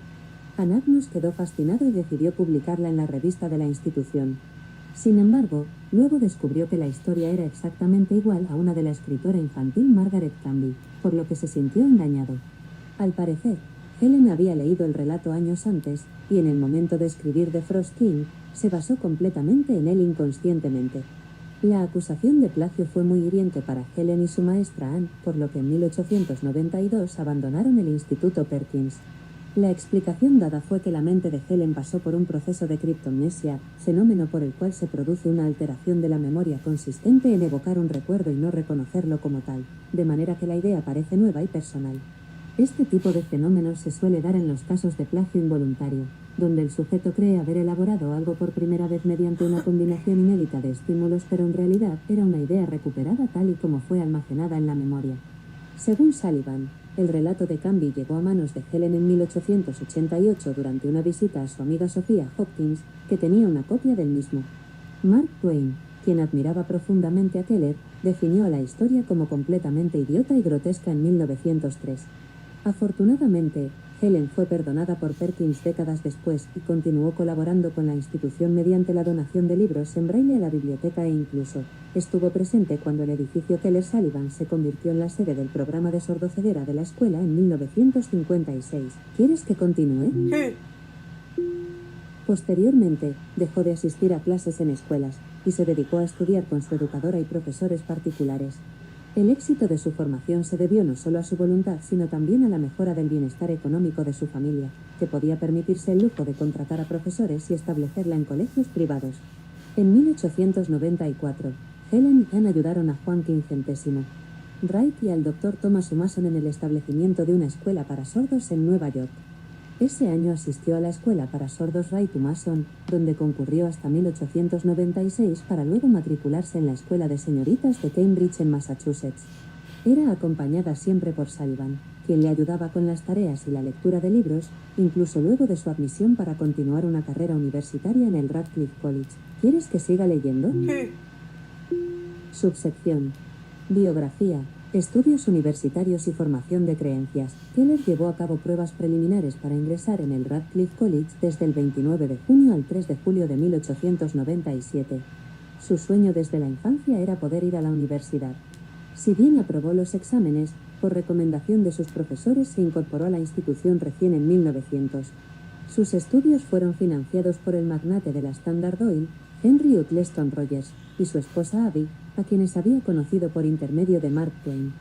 Anagnos quedó fascinado y decidió publicarla en la revista de la institución. Sin embargo, luego descubrió que la historia era exactamente igual a una de la escritora infantil Margaret Canby, por lo que se sintió engañado. Al parecer, Helen había leído el relato años antes, y en el momento de escribir The Frost King, se basó completamente en él inconscientemente. La acusación de plagio fue muy hiriente para Helen y su maestra Anne, por lo que en 1892 abandonaron el Instituto Perkins. La explicación dada fue que la mente de Helen pasó por un proceso de criptomnesia, fenómeno por el cual se produce una alteración de la memoria consistente en evocar un recuerdo y no reconocerlo como tal, de manera que la idea parece nueva y personal. Este tipo de fenómenos se suele dar en los casos de plagio involuntario, donde el sujeto cree haber elaborado algo por primera vez mediante una combinación inédita de estímulos, pero en realidad era una idea recuperada tal y como fue almacenada en la memoria. Según Sullivan, el relato de Canby llegó a manos de Helen en 1888 durante una visita a su amiga Sophia Hopkins, que tenía una copia del mismo. Mark Twain, quien admiraba profundamente a Keller, definió a la historia como completamente idiota y grotesca en 1903. Afortunadamente, Helen fue perdonada por Perkins décadas después y continuó colaborando con la institución mediante la donación de libros en braille a la biblioteca e incluso estuvo presente cuando el edificio Keller Sullivan se convirtió en la sede del programa de sordoceguera de la escuela en 1956. ¿Quieres que continúe? Sí. Posteriormente, dejó de asistir a clases en escuelas y se dedicó a estudiar con su educadora y profesores particulares. El éxito de su formación se debió no solo a su voluntad, sino también a la mejora del bienestar económico de su familia, que podía permitirse el lujo de contratar a profesores y establecerla en colegios privados. En 1894, Helen y Anne ayudaron a Juan Quincuagésimo Wright y al Dr. Thomas Mason en el establecimiento de una escuela para sordos en Nueva York. Ese año asistió a la escuela para sordos Wright Mason, donde concurrió hasta 1896 para luego matricularse en la escuela de señoritas de Cambridge en Massachusetts. Era acompañada siempre por Sullivan, quien le ayudaba con las tareas y la lectura de libros, incluso luego de su admisión para continuar una carrera universitaria en el Radcliffe College. ¿Quieres que siga leyendo? Sí. Subsección. Biografía. Estudios universitarios y formación de creencias. Keller llevó a cabo pruebas preliminares para ingresar en el Radcliffe College desde el 29 de junio al 3 de julio de 1897. Su sueño desde la infancia era poder ir a la universidad. Si bien aprobó los exámenes, por recomendación de sus profesores se incorporó a la institución recién en 1900. Sus estudios fueron financiados por el magnate de la Standard Oil, Henry Uttleston Rogers, y su esposa Abby, a quienes había conocido por intermedio de Mark Twain.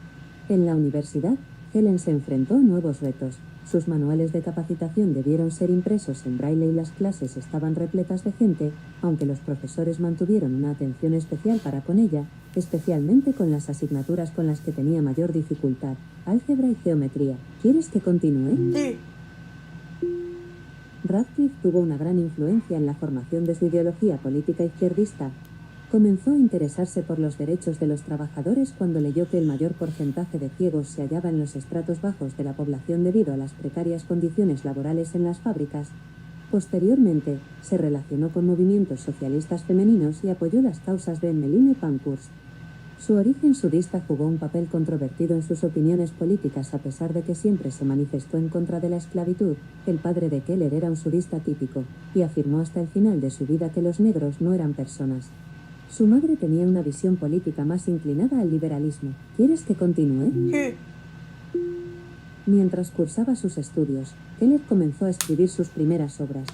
En la universidad, Helen se enfrentó a nuevos retos. Sus manuales de capacitación debieron ser impresos en braille y las clases estaban repletas de gente, aunque los profesores mantuvieron una atención especial para con ella, especialmente con las asignaturas con las que tenía mayor dificultad, álgebra y geometría. ¿Quieres que continúe? Sí. Radcliffe tuvo una gran influencia en la formación de su ideología política izquierdista. Comenzó a interesarse por los derechos de los trabajadores cuando leyó que el mayor porcentaje de ciegos se hallaba en los estratos bajos de la población debido a las precarias condiciones laborales en las fábricas. Posteriormente, se relacionó con movimientos socialistas femeninos y apoyó las causas de Emmeline Pankhurst. Su origen sudista jugó un papel controvertido en sus opiniones políticas a pesar de que siempre se manifestó en contra de la esclavitud. El padre de Keller era un sudista típico, y afirmó hasta el final de su vida que los negros no eran personas. Su madre tenía una visión política más inclinada al liberalismo. ¿Quieres que continúe? Sí. Mientras cursaba sus estudios, Keller comenzó a escribir sus primeras obras.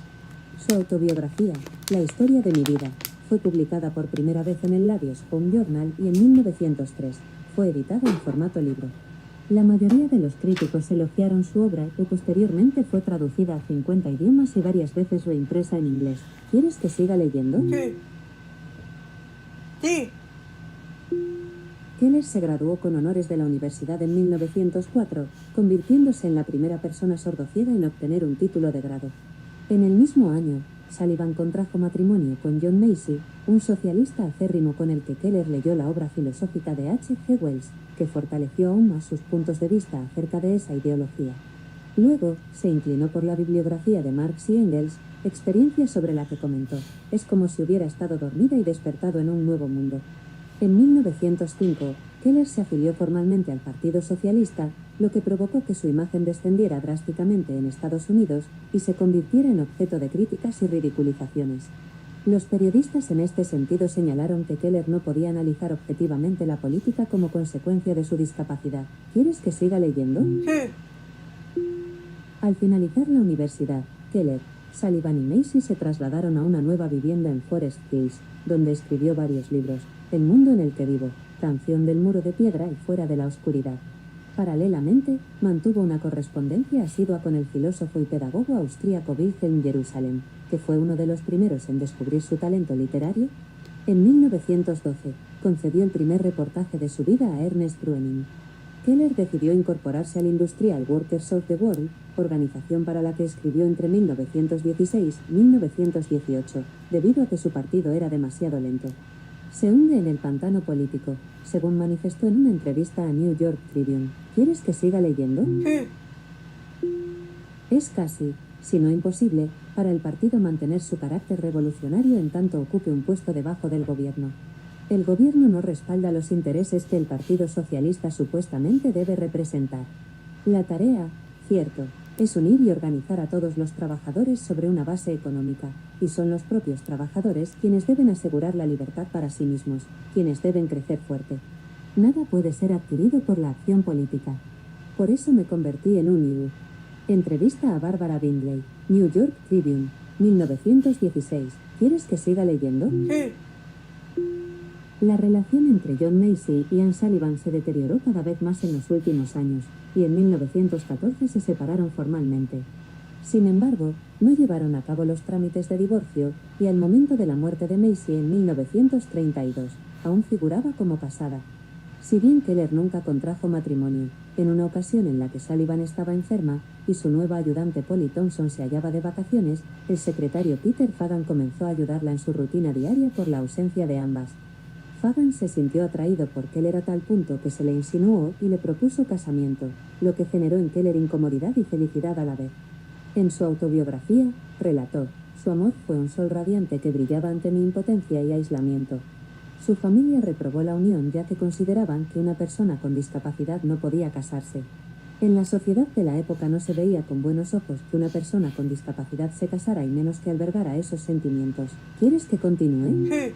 Su autobiografía, La historia de mi vida, fue publicada por primera vez en el Ladies Home Journal y en 1903 fue editada en formato libro. La mayoría de los críticos elogiaron su obra y posteriormente fue traducida a 50 idiomas y varias veces reimpresa en inglés. ¿Quieres que siga leyendo? Sí. Sí. Keller se graduó con honores de la universidad en 1904, convirtiéndose en la primera persona sordociega en obtener un título de grado. En el mismo año, Sullivan contrajo matrimonio con John Macy, un socialista acérrimo con el que Keller leyó la obra filosófica de H. G. Wells, que fortaleció aún más sus puntos de vista acerca de esa ideología. Luego, se inclinó por la bibliografía de Marx y Engels, experiencia sobre la que comentó: es como si hubiera estado dormida y despertado en un nuevo mundo. En 1905, Keller se afilió formalmente al Partido Socialista, lo que provocó que su imagen descendiera drásticamente en Estados Unidos y se convirtiera en objeto de críticas y ridiculizaciones. Los periodistas en este sentido señalaron que Keller no podía analizar objetivamente la política como consecuencia de su discapacidad. ¿Quieres que siga leyendo? Sí. Al finalizar la universidad, Keller, Sullivan y Macy se trasladaron a una nueva vivienda en Forest Hills, donde escribió varios libros: El mundo en el que vivo, Canción del muro de piedra y Fuera de la oscuridad. Paralelamente, mantuvo una correspondencia asidua con el filósofo y pedagogo austríaco Wilhelm Jerusalem, que fue uno de los primeros en descubrir su talento literario. En 1912, concedió el primer reportaje de su vida a Ernest Bruening. Keller decidió incorporarse al Industrial Workers of the World, organización para la que escribió entre 1916 y 1918, debido a que su partido era demasiado lento. Se hunde en el pantano político, según manifestó en una entrevista a New York Tribune. ¿Quieres que siga leyendo? Sí. Es casi, si no imposible, para el partido mantener su carácter revolucionario en tanto ocupe un puesto debajo del gobierno. El gobierno no respalda los intereses que el Partido Socialista supuestamente debe representar. La tarea, cierto, es unir y organizar a todos los trabajadores sobre una base económica, y son los propios trabajadores quienes deben asegurar la libertad para sí mismos, quienes deben crecer fuerte. Nada puede ser adquirido por la acción política. Por eso me convertí en un IU. Entrevista a Barbara Bingley, New York Tribune, 1916. ¿Quieres que siga leyendo? Sí. La relación entre John Macy y Anne Sullivan se deterioró cada vez más en los últimos años, y en 1914 se separaron formalmente. Sin embargo, no llevaron a cabo los trámites de divorcio, y al momento de la muerte de Macy en 1932, aún figuraba como casada. Si bien Keller nunca contrajo matrimonio, en una ocasión en la que Sullivan estaba enferma, y su nueva ayudante Polly Thompson se hallaba de vacaciones, el secretario Peter Fagan comenzó a ayudarla en su rutina diaria por la ausencia de ambas. Fagan se sintió atraído por Keller a tal punto que se le insinuó y le propuso casamiento, lo que generó en Keller incomodidad y felicidad a la vez. En su autobiografía, relató: «Su amor fue un sol radiante que brillaba ante mi impotencia y aislamiento». Su familia reprobó la unión ya que consideraban que una persona con discapacidad no podía casarse. En la sociedad de la época no se veía con buenos ojos que una persona con discapacidad se casara y menos que albergara esos sentimientos. ¿Quieres que continúe?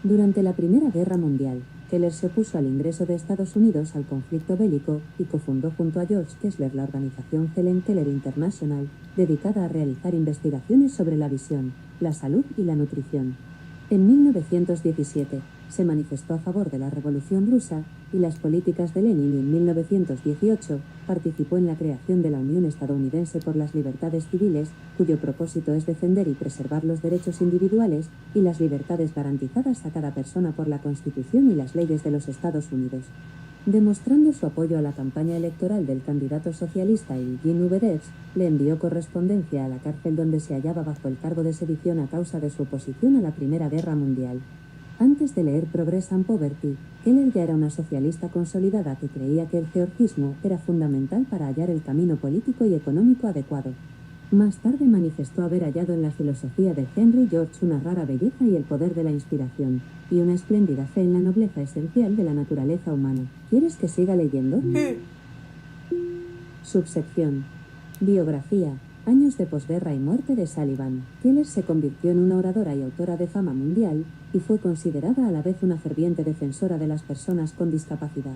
Durante la Primera Guerra Mundial, Keller se opuso al ingreso de Estados Unidos al conflicto bélico y cofundó junto a George Kessler la organización Helen Keller International, dedicada a realizar investigaciones sobre la visión, la salud y la nutrición. En 1917, se manifestó a favor de la Revolución Rusa y las políticas de Lenin y en 1918 participó en la creación de la Unión Estadounidense por las Libertades Civiles, cuyo propósito es defender y preservar los derechos individuales y las libertades garantizadas a cada persona por la Constitución y las leyes de los Estados Unidos. Demostrando su apoyo a la campaña electoral del candidato socialista Eugene V. Debs, le envió correspondencia a la cárcel donde se hallaba bajo el cargo de sedición a causa de su oposición a la Primera Guerra Mundial. Antes de leer Progress and Poverty, Keller ya era una socialista consolidada que creía que el georgismo era fundamental para hallar el camino político y económico adecuado. Más tarde manifestó haber hallado en la filosofía de Henry George una rara belleza y el poder de la inspiración, y una espléndida fe en la nobleza esencial de la naturaleza humana. ¿Quieres que siga leyendo? Subsección. Biografía. Años de posguerra y muerte de Sullivan. Keller se convirtió en una oradora y autora de fama mundial, y fue considerada a la vez una ferviente defensora de las personas con discapacidad.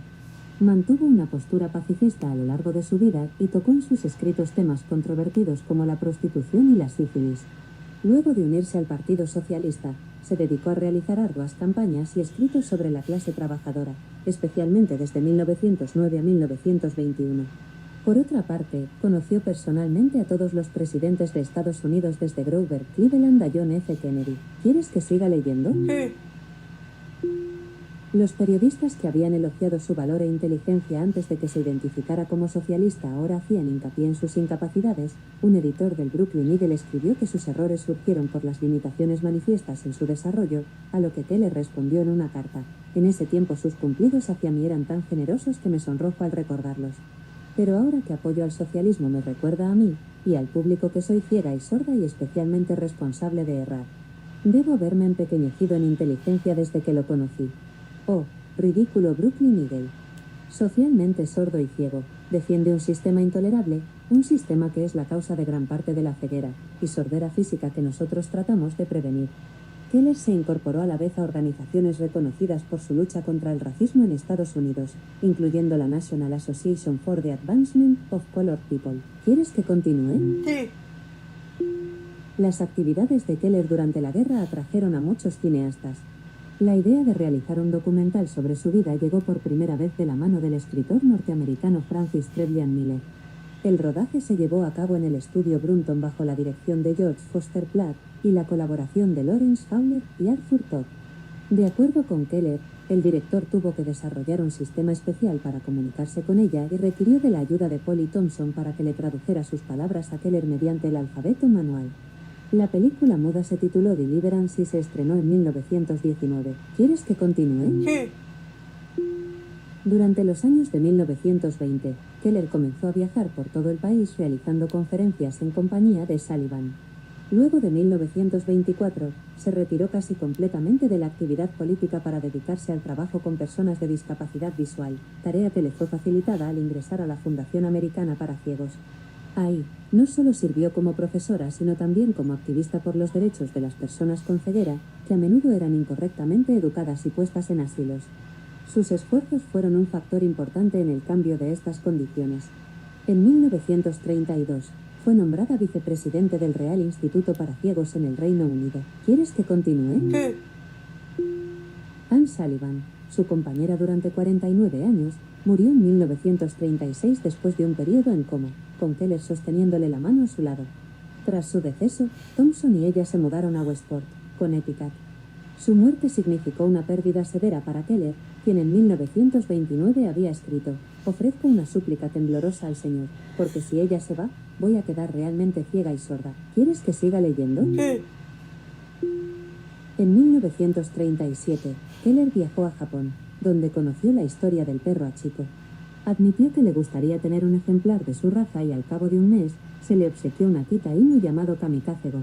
Mantuvo una postura pacifista a lo largo de su vida y tocó en sus escritos temas controvertidos como la prostitución y la sífilis. Luego de unirse al Partido Socialista, se dedicó a realizar arduas campañas y escritos sobre la clase trabajadora, especialmente desde 1909 a 1921. Por otra parte, conoció personalmente a todos los presidentes de Estados Unidos desde Grover Cleveland a John F. Kennedy. ¿Quieres que siga leyendo? Los periodistas que habían elogiado su valor e inteligencia antes de que se identificara como socialista ahora hacían hincapié en sus incapacidades. Un editor del Brooklyn Eagle escribió que sus errores surgieron por las limitaciones manifiestas en su desarrollo, a lo que Keller respondió en una carta: «En ese tiempo sus cumplidos hacia mí eran tan generosos que me sonrojo al recordarlos. Pero ahora que apoyo al socialismo me recuerda a mí, y al público que soy ciega y sorda y especialmente responsable de errar. Debo haberme empequeñecido en inteligencia desde que lo conocí». Oh, ridículo Brooklyn Eagle. Socialmente sordo y ciego, defiende un sistema intolerable, un sistema que es la causa de gran parte de la ceguera y sordera física que nosotros tratamos de prevenir. Keller se incorporó a la vez a organizaciones reconocidas por su lucha contra el racismo en Estados Unidos, incluyendo la National Association for the Advancement of Colored People. ¿Quieres que continúe? Sí. Las actividades de Keller durante la guerra atrajeron a muchos cineastas. La idea de realizar un documental sobre su vida llegó por primera vez de la mano del escritor norteamericano Francis Trevelyan Miller. El rodaje se llevó a cabo en el estudio Brunton bajo la dirección de George Foster Platt y la colaboración de Lawrence Fowler y Arthur Todd. De acuerdo con Keller, el director tuvo que desarrollar un sistema especial para comunicarse con ella y requirió de la ayuda de Polly Thompson para que le tradujera sus palabras a Keller mediante el alfabeto manual. La película muda se tituló Deliverance y se estrenó en 1919. ¿Quieres que continúe? Sí. Durante los años de 1920, Keller comenzó a viajar por todo el país realizando conferencias en compañía de Sullivan. Luego de 1924, se retiró casi completamente de la actividad política para dedicarse al trabajo con personas de discapacidad visual, tarea que le fue facilitada al ingresar a la Fundación Americana para Ciegos. Ahí, no solo sirvió como profesora, sino también como activista por los derechos de las personas con ceguera, que a menudo eran incorrectamente educadas y puestas en asilos. Sus esfuerzos fueron un factor importante en el cambio de estas condiciones. En 1932, fue nombrada vicepresidente del Real Instituto para Ciegos en el Reino Unido. ¿Quieres que continúe? Sí. Anne Sullivan, su compañera durante 49 años, murió en 1936 después de un periodo en coma, con Keller sosteniéndole la mano a su lado. Tras su deceso, Thompson y ella se mudaron a Westport, Connecticut. Su muerte significó una pérdida severa para Keller, quien en 1929 había escrito: «Ofrezco una súplica temblorosa al Señor, porque si ella se va, voy a quedar realmente ciega y sorda. ¿Quieres que siga leyendo?» En 1937, Keller viajó a Japón, donde conoció la historia del perro Hachiko. Admitió que le gustaría tener un ejemplar de su raza y al cabo de un mes, se le obsequió un Akita Inu llamado Kamikaze-go.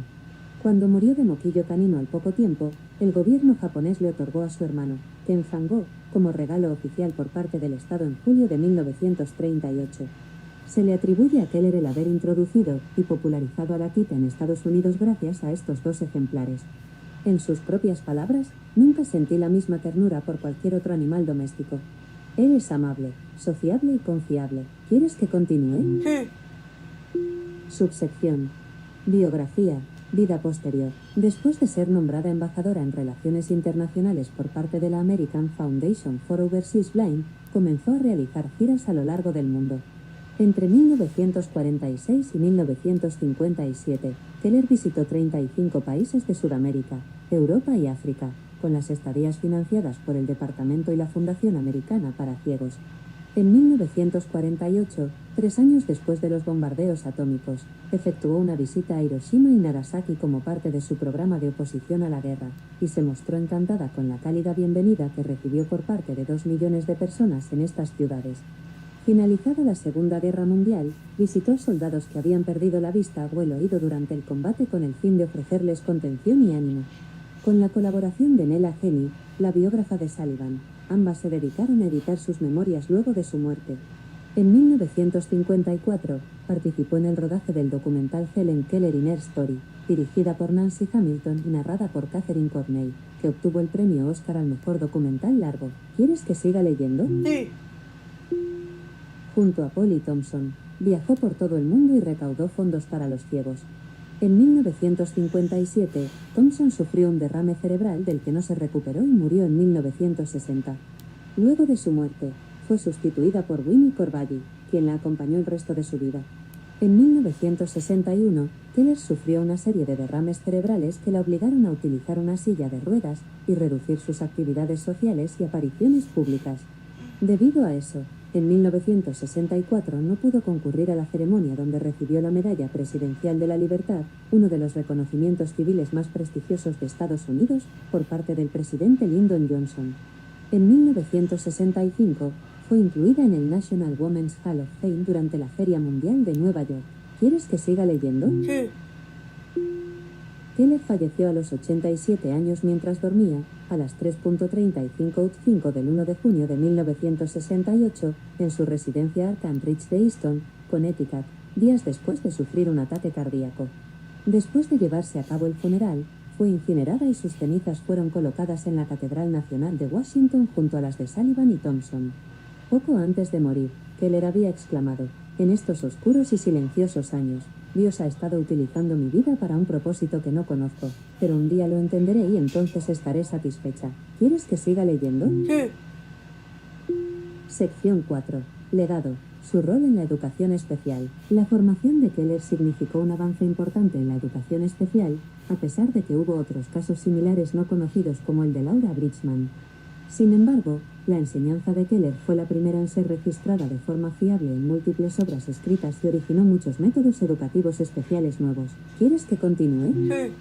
Cuando murió de moquillo canino al poco tiempo, el gobierno japonés le otorgó a su hermano, Ken Fan-go, como regalo oficial por parte del Estado en julio de 1938. Se le atribuye a Keller el haber introducido y popularizado al Akita en Estados Unidos gracias a estos dos ejemplares. En sus propias palabras, nunca sentí la misma ternura por cualquier otro animal doméstico. Él es amable, sociable y confiable. ¿Quieres que continúe? Subsección. Biografía. Vida posterior. Después de ser nombrada embajadora en Relaciones Internacionales por parte de la American Foundation for Overseas Blind, comenzó a realizar giras a lo largo del mundo. Entre 1946 y 1957, Keller visitó 35 países de Sudamérica, Europa y África, con las estadías financiadas por el Departamento y la Fundación Americana para Ciegos. En 1948, 3 años después de los bombardeos atómicos, efectuó una visita a Hiroshima y Nagasaki como parte de su programa de oposición a la guerra, y se mostró encantada con la cálida bienvenida que recibió por parte de 2 millones de personas en estas ciudades. Finalizada la Segunda Guerra Mundial, visitó a soldados que habían perdido la vista o el oído durante el combate con el fin de ofrecerles contención y ánimo. Con la colaboración de Nella Jenny, la biógrafa de Sullivan, ambas se dedicaron a editar sus memorias luego de su muerte. En 1954, participó en el rodaje del documental Helen Keller Inner Story, dirigida por Nancy Hamilton y narrada por Catherine Cornell, que obtuvo el premio Oscar al mejor documental largo. ¿Quieres que siga leyendo? Sí. Junto a Polly Thompson, viajó por todo el mundo y recaudó fondos para los ciegos. En 1957, Thompson sufrió un derrame cerebral del que no se recuperó y murió en 1960. Luego de su muerte, fue sustituida por Winnie Corvalli, quien la acompañó el resto de su vida. En 1961, Keller sufrió una serie de derrames cerebrales que la obligaron a utilizar una silla de ruedas y reducir sus actividades sociales y apariciones públicas. Debido a eso, en 1964 no pudo concurrir a la ceremonia donde recibió la Medalla Presidencial de la Libertad, uno de los reconocimientos civiles más prestigiosos de Estados Unidos, por parte del presidente Lyndon Johnson. En 1965, fue incluida en el National Women's Hall of Fame durante la Feria Mundial de Nueva York. ¿Quieres que siga leyendo? Sí. Keller falleció a los 87 años mientras dormía, a las 3:35 del 1 de junio de 1968, en su residencia Arkham Ridge de Easton, Connecticut, días después de sufrir un ataque cardíaco. Después de llevarse a cabo el funeral, fue incinerada y sus cenizas fueron colocadas en la Catedral Nacional de Washington junto a las de Sullivan y Thompson. Poco antes de morir, Keller había exclamado: «En estos oscuros y silenciosos años, Dios ha estado utilizando mi vida para un propósito que no conozco, pero un día lo entenderé y entonces estaré satisfecha». ¿Quieres que siga leyendo? Sí. Sección 4. Legado. Su rol en la educación especial. La formación de Keller significó un avance importante en la educación especial, a pesar de que hubo otros casos similares no conocidos como el de Laura Bridgman. Sin embargo, la enseñanza de Keller fue la primera en ser registrada de forma fiable en múltiples obras escritas y originó muchos métodos educativos especiales nuevos. ¿Quieres que continúe? Sí.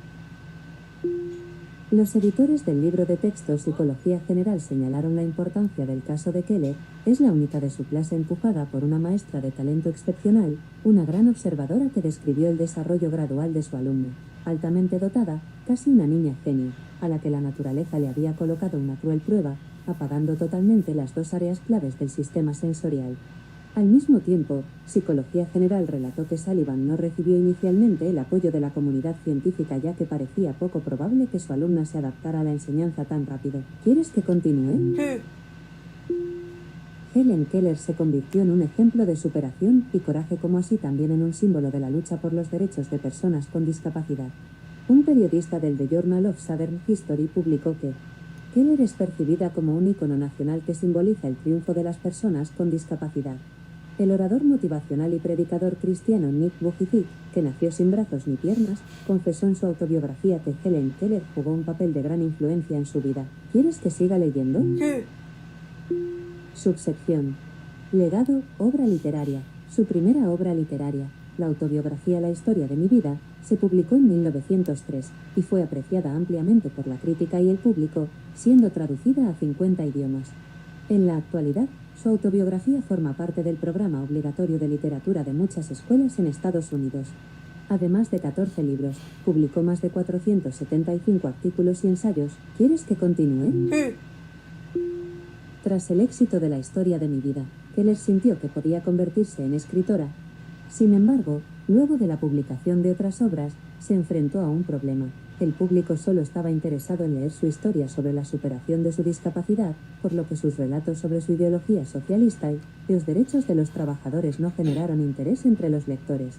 Los editores del libro de texto Psicología General señalaron la importancia del caso de Keller. Es la única de su clase empujada por una maestra de talento excepcional, una gran observadora que describió el desarrollo gradual de su alumno, altamente dotada, casi una niña genio, a la que la naturaleza le había colocado una cruel prueba, apagando totalmente las dos áreas claves del sistema sensorial. Al mismo tiempo, Psicología General relató que Sullivan no recibió inicialmente el apoyo de la comunidad científica ya que parecía poco probable que su alumna se adaptara a la enseñanza tan rápido. ¿Quieres que continúe? Sí. Helen Keller se convirtió en un ejemplo de superación y coraje, como así también en un símbolo de la lucha por los derechos de personas con discapacidad. Un periodista del The Journal of Southern History publicó que Keller es percibida como un ícono nacional que simboliza el triunfo de las personas con discapacidad. El orador motivacional y predicador cristiano Nick Vujicic, que nació sin brazos ni piernas, confesó en su autobiografía que Helen Keller jugó un papel de gran influencia en su vida. ¿Quieres que siga leyendo? Sí. Subsección. Legado, obra literaria. Su primera obra literaria, la autobiografía La historia de mi vida, se publicó en 1903 y fue apreciada ampliamente por la crítica y el público, siendo traducida a 50 idiomas. En la actualidad, su autobiografía forma parte del programa obligatorio de literatura de muchas escuelas en Estados Unidos. Además de 14 libros, publicó más de 475 artículos y ensayos. ¿Quieres que continúe? Sí. Tras el éxito de La historia de mi vida, Keller sintió que podía convertirse en escritora. Sin embargo, luego de la publicación de otras obras, se enfrentó a un problema. El público solo estaba interesado en leer su historia sobre la superación de su discapacidad, por lo que sus relatos sobre su ideología socialista y los derechos de los trabajadores no generaron interés entre los lectores.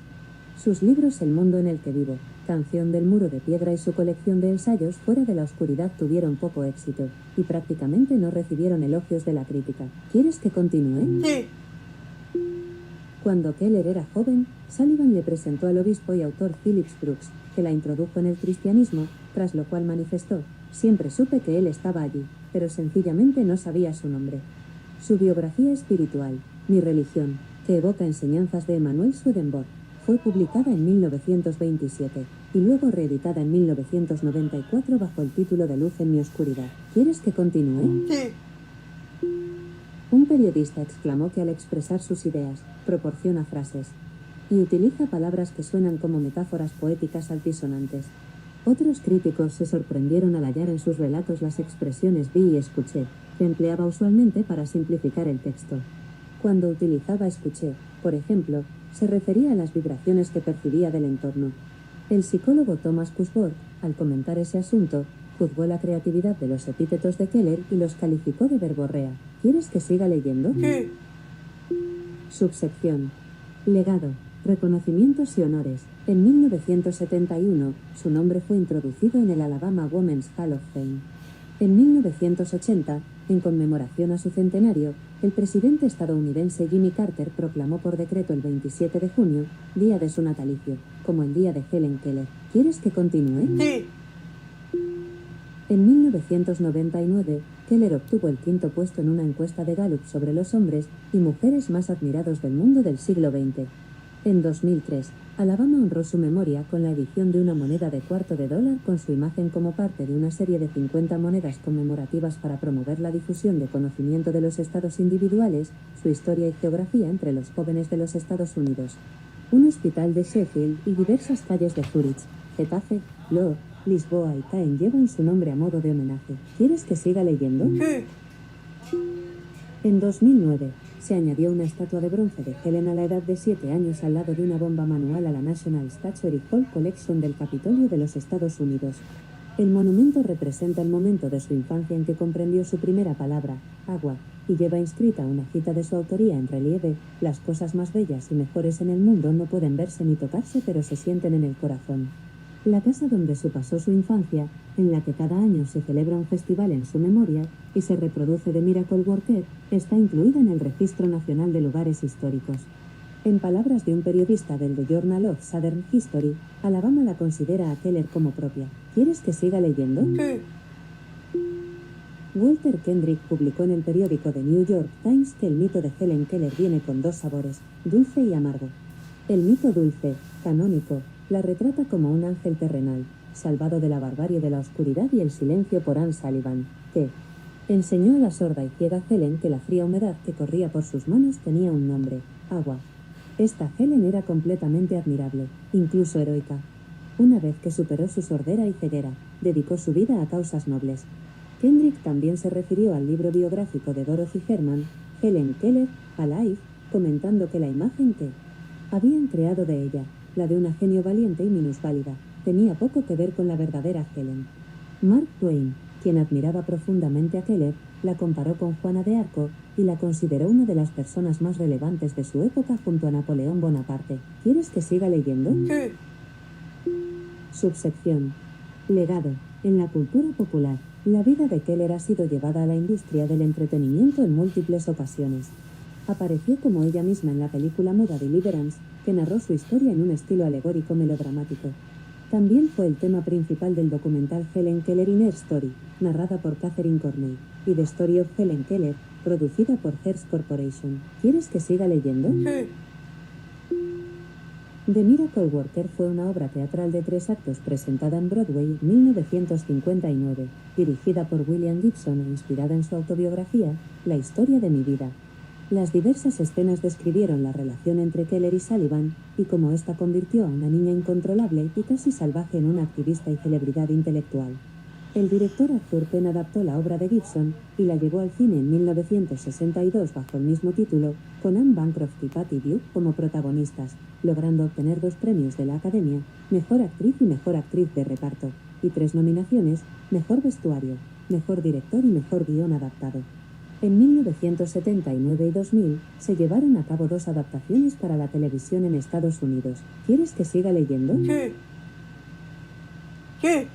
Sus libros El mundo en el que vivo, Canción del muro de piedra y su colección de ensayos Fuera de la oscuridad tuvieron poco éxito, y prácticamente no recibieron elogios de la crítica. ¿Quieres que continúe? Sí. Cuando Keller era joven, Sullivan le presentó al obispo y autor Phillips Brooks, que la introdujo en el cristianismo, tras lo cual manifestó: siempre supe que él estaba allí, pero sencillamente no sabía su nombre. Su biografía espiritual, Mi religión, que evoca enseñanzas de Emanuel Swedenborg, fue publicada en 1927, y luego reeditada en 1994 bajo el título de Luz en mi oscuridad. ¿Quieres que continúe? Sí. Un periodista exclamó que al expresar sus ideas, proporciona frases y utiliza palabras que suenan como metáforas poéticas altisonantes. Otros críticos se sorprendieron al hallar en sus relatos las expresiones vi y escuché, que empleaba usualmente para simplificar el texto. Cuando utilizaba escuché, por ejemplo, se refería a las vibraciones que percibía del entorno. El psicólogo Thomas Kussborg, al comentar ese asunto, juzgó la creatividad de los epítetos de Keller y los calificó de verborrea. ¿Quieres que siga leyendo? Sí. Subsección. Legado, reconocimientos y honores. En 1971, su nombre fue introducido en el Alabama Women's Hall of Fame. En 1980, en conmemoración a su centenario, el presidente estadounidense Jimmy Carter proclamó por decreto el 27 de junio, día de su natalicio, como el día de Helen Keller. ¿Quieres que continúe? Sí. En 1999, Keller obtuvo el 5º puesto en una encuesta de Gallup sobre los hombres y mujeres más admirados del mundo del siglo XX. En 2003, Alabama honró su memoria con la edición de una moneda de $0.25 con su imagen como parte de una serie de 50 monedas conmemorativas para promover la difusión de conocimiento de los estados individuales, su historia y geografía entre los jóvenes de los Estados Unidos. Un hospital de Sheffield y diversas calles de Zúrich, Getafe, Lohr, Lisboa y Caen llevan su nombre a modo de homenaje. ¿Quieres que siga leyendo? Sí. En 2009, se añadió una estatua de bronce de Helen a la edad de 7 años al lado de una bomba manual a la National Statuary Hall Collection del Capitolio de los Estados Unidos. El monumento representa el momento de su infancia en que comprendió su primera palabra, agua, y lleva inscrita una cita de su autoría en relieve: las cosas más bellas y mejores en el mundo no pueden verse ni tocarse, pero se sienten en el corazón. La casa donde pasó su infancia, en la que cada año se celebra un festival en su memoria, y se reproduce The Miracle Worker, está incluida en el Registro Nacional de Lugares Históricos. En palabras de un periodista del The Journal of Southern History, Alabama la considera a Keller como propia. ¿Quieres que siga leyendo? Sí. Walter Kendrick publicó en el periódico The New York Times que el mito de Helen Keller viene con dos sabores, dulce y amargo. El mito dulce, canónico, la retrata como un ángel terrenal, salvado de la barbarie de la oscuridad y el silencio por Anne Sullivan, que enseñó a la sorda y ciega Helen que la fría humedad que corría por sus manos tenía un nombre: agua. Esta Helen era completamente admirable, incluso heroica. Una vez que superó su sordera y ceguera, dedicó su vida a causas nobles. Kendrick también se refirió al libro biográfico de Dorothy Herman, Helen Keller, Alive, comentando que la imagen que habían creado de ella, la de una genio valiente y minusválida, tenía poco que ver con la verdadera Helen. Mark Twain, quien admiraba profundamente a Keller, la comparó con Juana de Arco y la consideró una de las personas más relevantes de su época junto a Napoleón Bonaparte. ¿Quieres que siga leyendo? Sí. Subsección. Legado. En la cultura popular, La vida de Keller ha sido llevada a la industria del entretenimiento en múltiples ocasiones. Apareció como ella misma en la película muda Deliverance, que narró su historia en un estilo alegórico melodramático. También fue el tema principal del documental Helen Keller in Her Story, narrada por Catherine Cornell, y The Story of Helen Keller, producida por Hearst Corporation. ¿Quieres que siga leyendo? Sí. The Miracle Worker fue una obra teatral de 3 actos presentada en Broadway en 1959, dirigida por William Gibson e inspirada en su autobiografía, La historia de mi vida. Las diversas escenas describieron la relación entre Keller y Sullivan, y cómo ésta convirtió a una niña incontrolable y casi salvaje en una activista y celebridad intelectual. El director Arthur Penn adaptó la obra de Gibson y la llevó al cine en 1962 bajo el mismo título, con Anne Bancroft y Patty Duke como protagonistas, logrando obtener 2 premios de la Academia, Mejor Actriz y Mejor Actriz de Reparto, y 3 nominaciones, Mejor Vestuario, Mejor Director y Mejor Guión Adaptado. En 1979 y 2000 se llevaron a cabo 2 adaptaciones para la televisión en Estados Unidos. ¿Quieres que siga leyendo? Sí. Sí.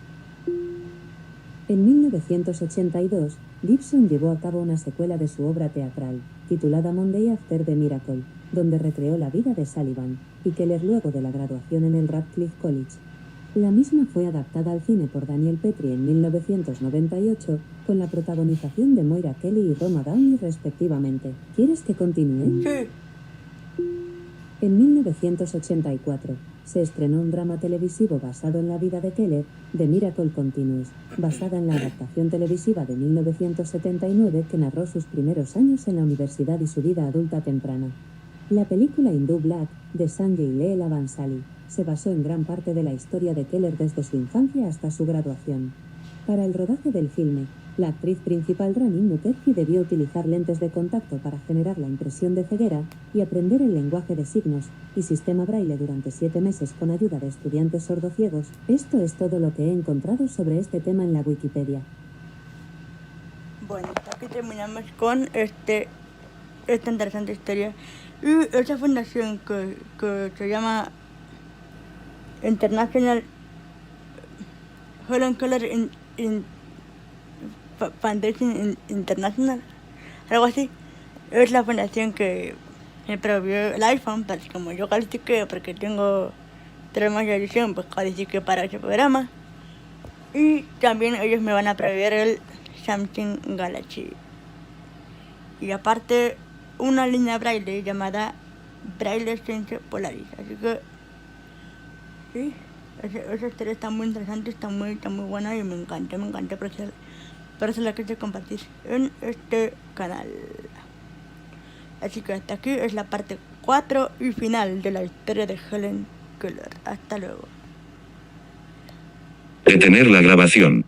En 1982, Gibson llevó a cabo una secuela de su obra teatral, titulada Monday After the Miracle, donde recreó la vida de Sullivan y Keller luego de la graduación en el Radcliffe College. La misma fue adaptada al cine por Daniel Petrie en 1998, con la protagonización de Moira Kelly y Roma Downey respectivamente. ¿Quieres que continúe? Sí. En 1984, se estrenó un drama televisivo basado en la vida de Keller, The Miracle Continues, basada en la adaptación televisiva de 1979 que narró sus primeros años en la universidad y su vida adulta temprana. La película Hindú Black, de Sanjay Leela Bhansali, se basó en gran parte de la historia de Keller desde su infancia hasta su graduación. Para el rodaje del filme, la actriz principal Rani Mukherjee debió utilizar lentes de contacto para generar la impresión de ceguera y aprender el lenguaje de signos y sistema braille durante 7 meses con ayuda de estudiantes sordociegos. Esto es todo lo que he encontrado sobre este tema en la Wikipedia. Bueno, aquí terminamos con esta interesante historia. Y esta fundación que se llama International Helen Keller Foundation International, algo así, es la fundación que me prohibió el iPhone, pero como yo califiqué porque tengo problemas de edición, pues califiqué para ese programa. Y también ellos me van a prohibir el Samsung Galaxy. Y aparte, una línea braille llamada Braille Sense Polaris. Así que, sí, esa historia está muy interesante, está muy buena y me encanta, por eso la quise compartir en este canal. Así que hasta aquí es la parte 4 y final de la historia de Helen Keller. Hasta luego. Detener la grabación.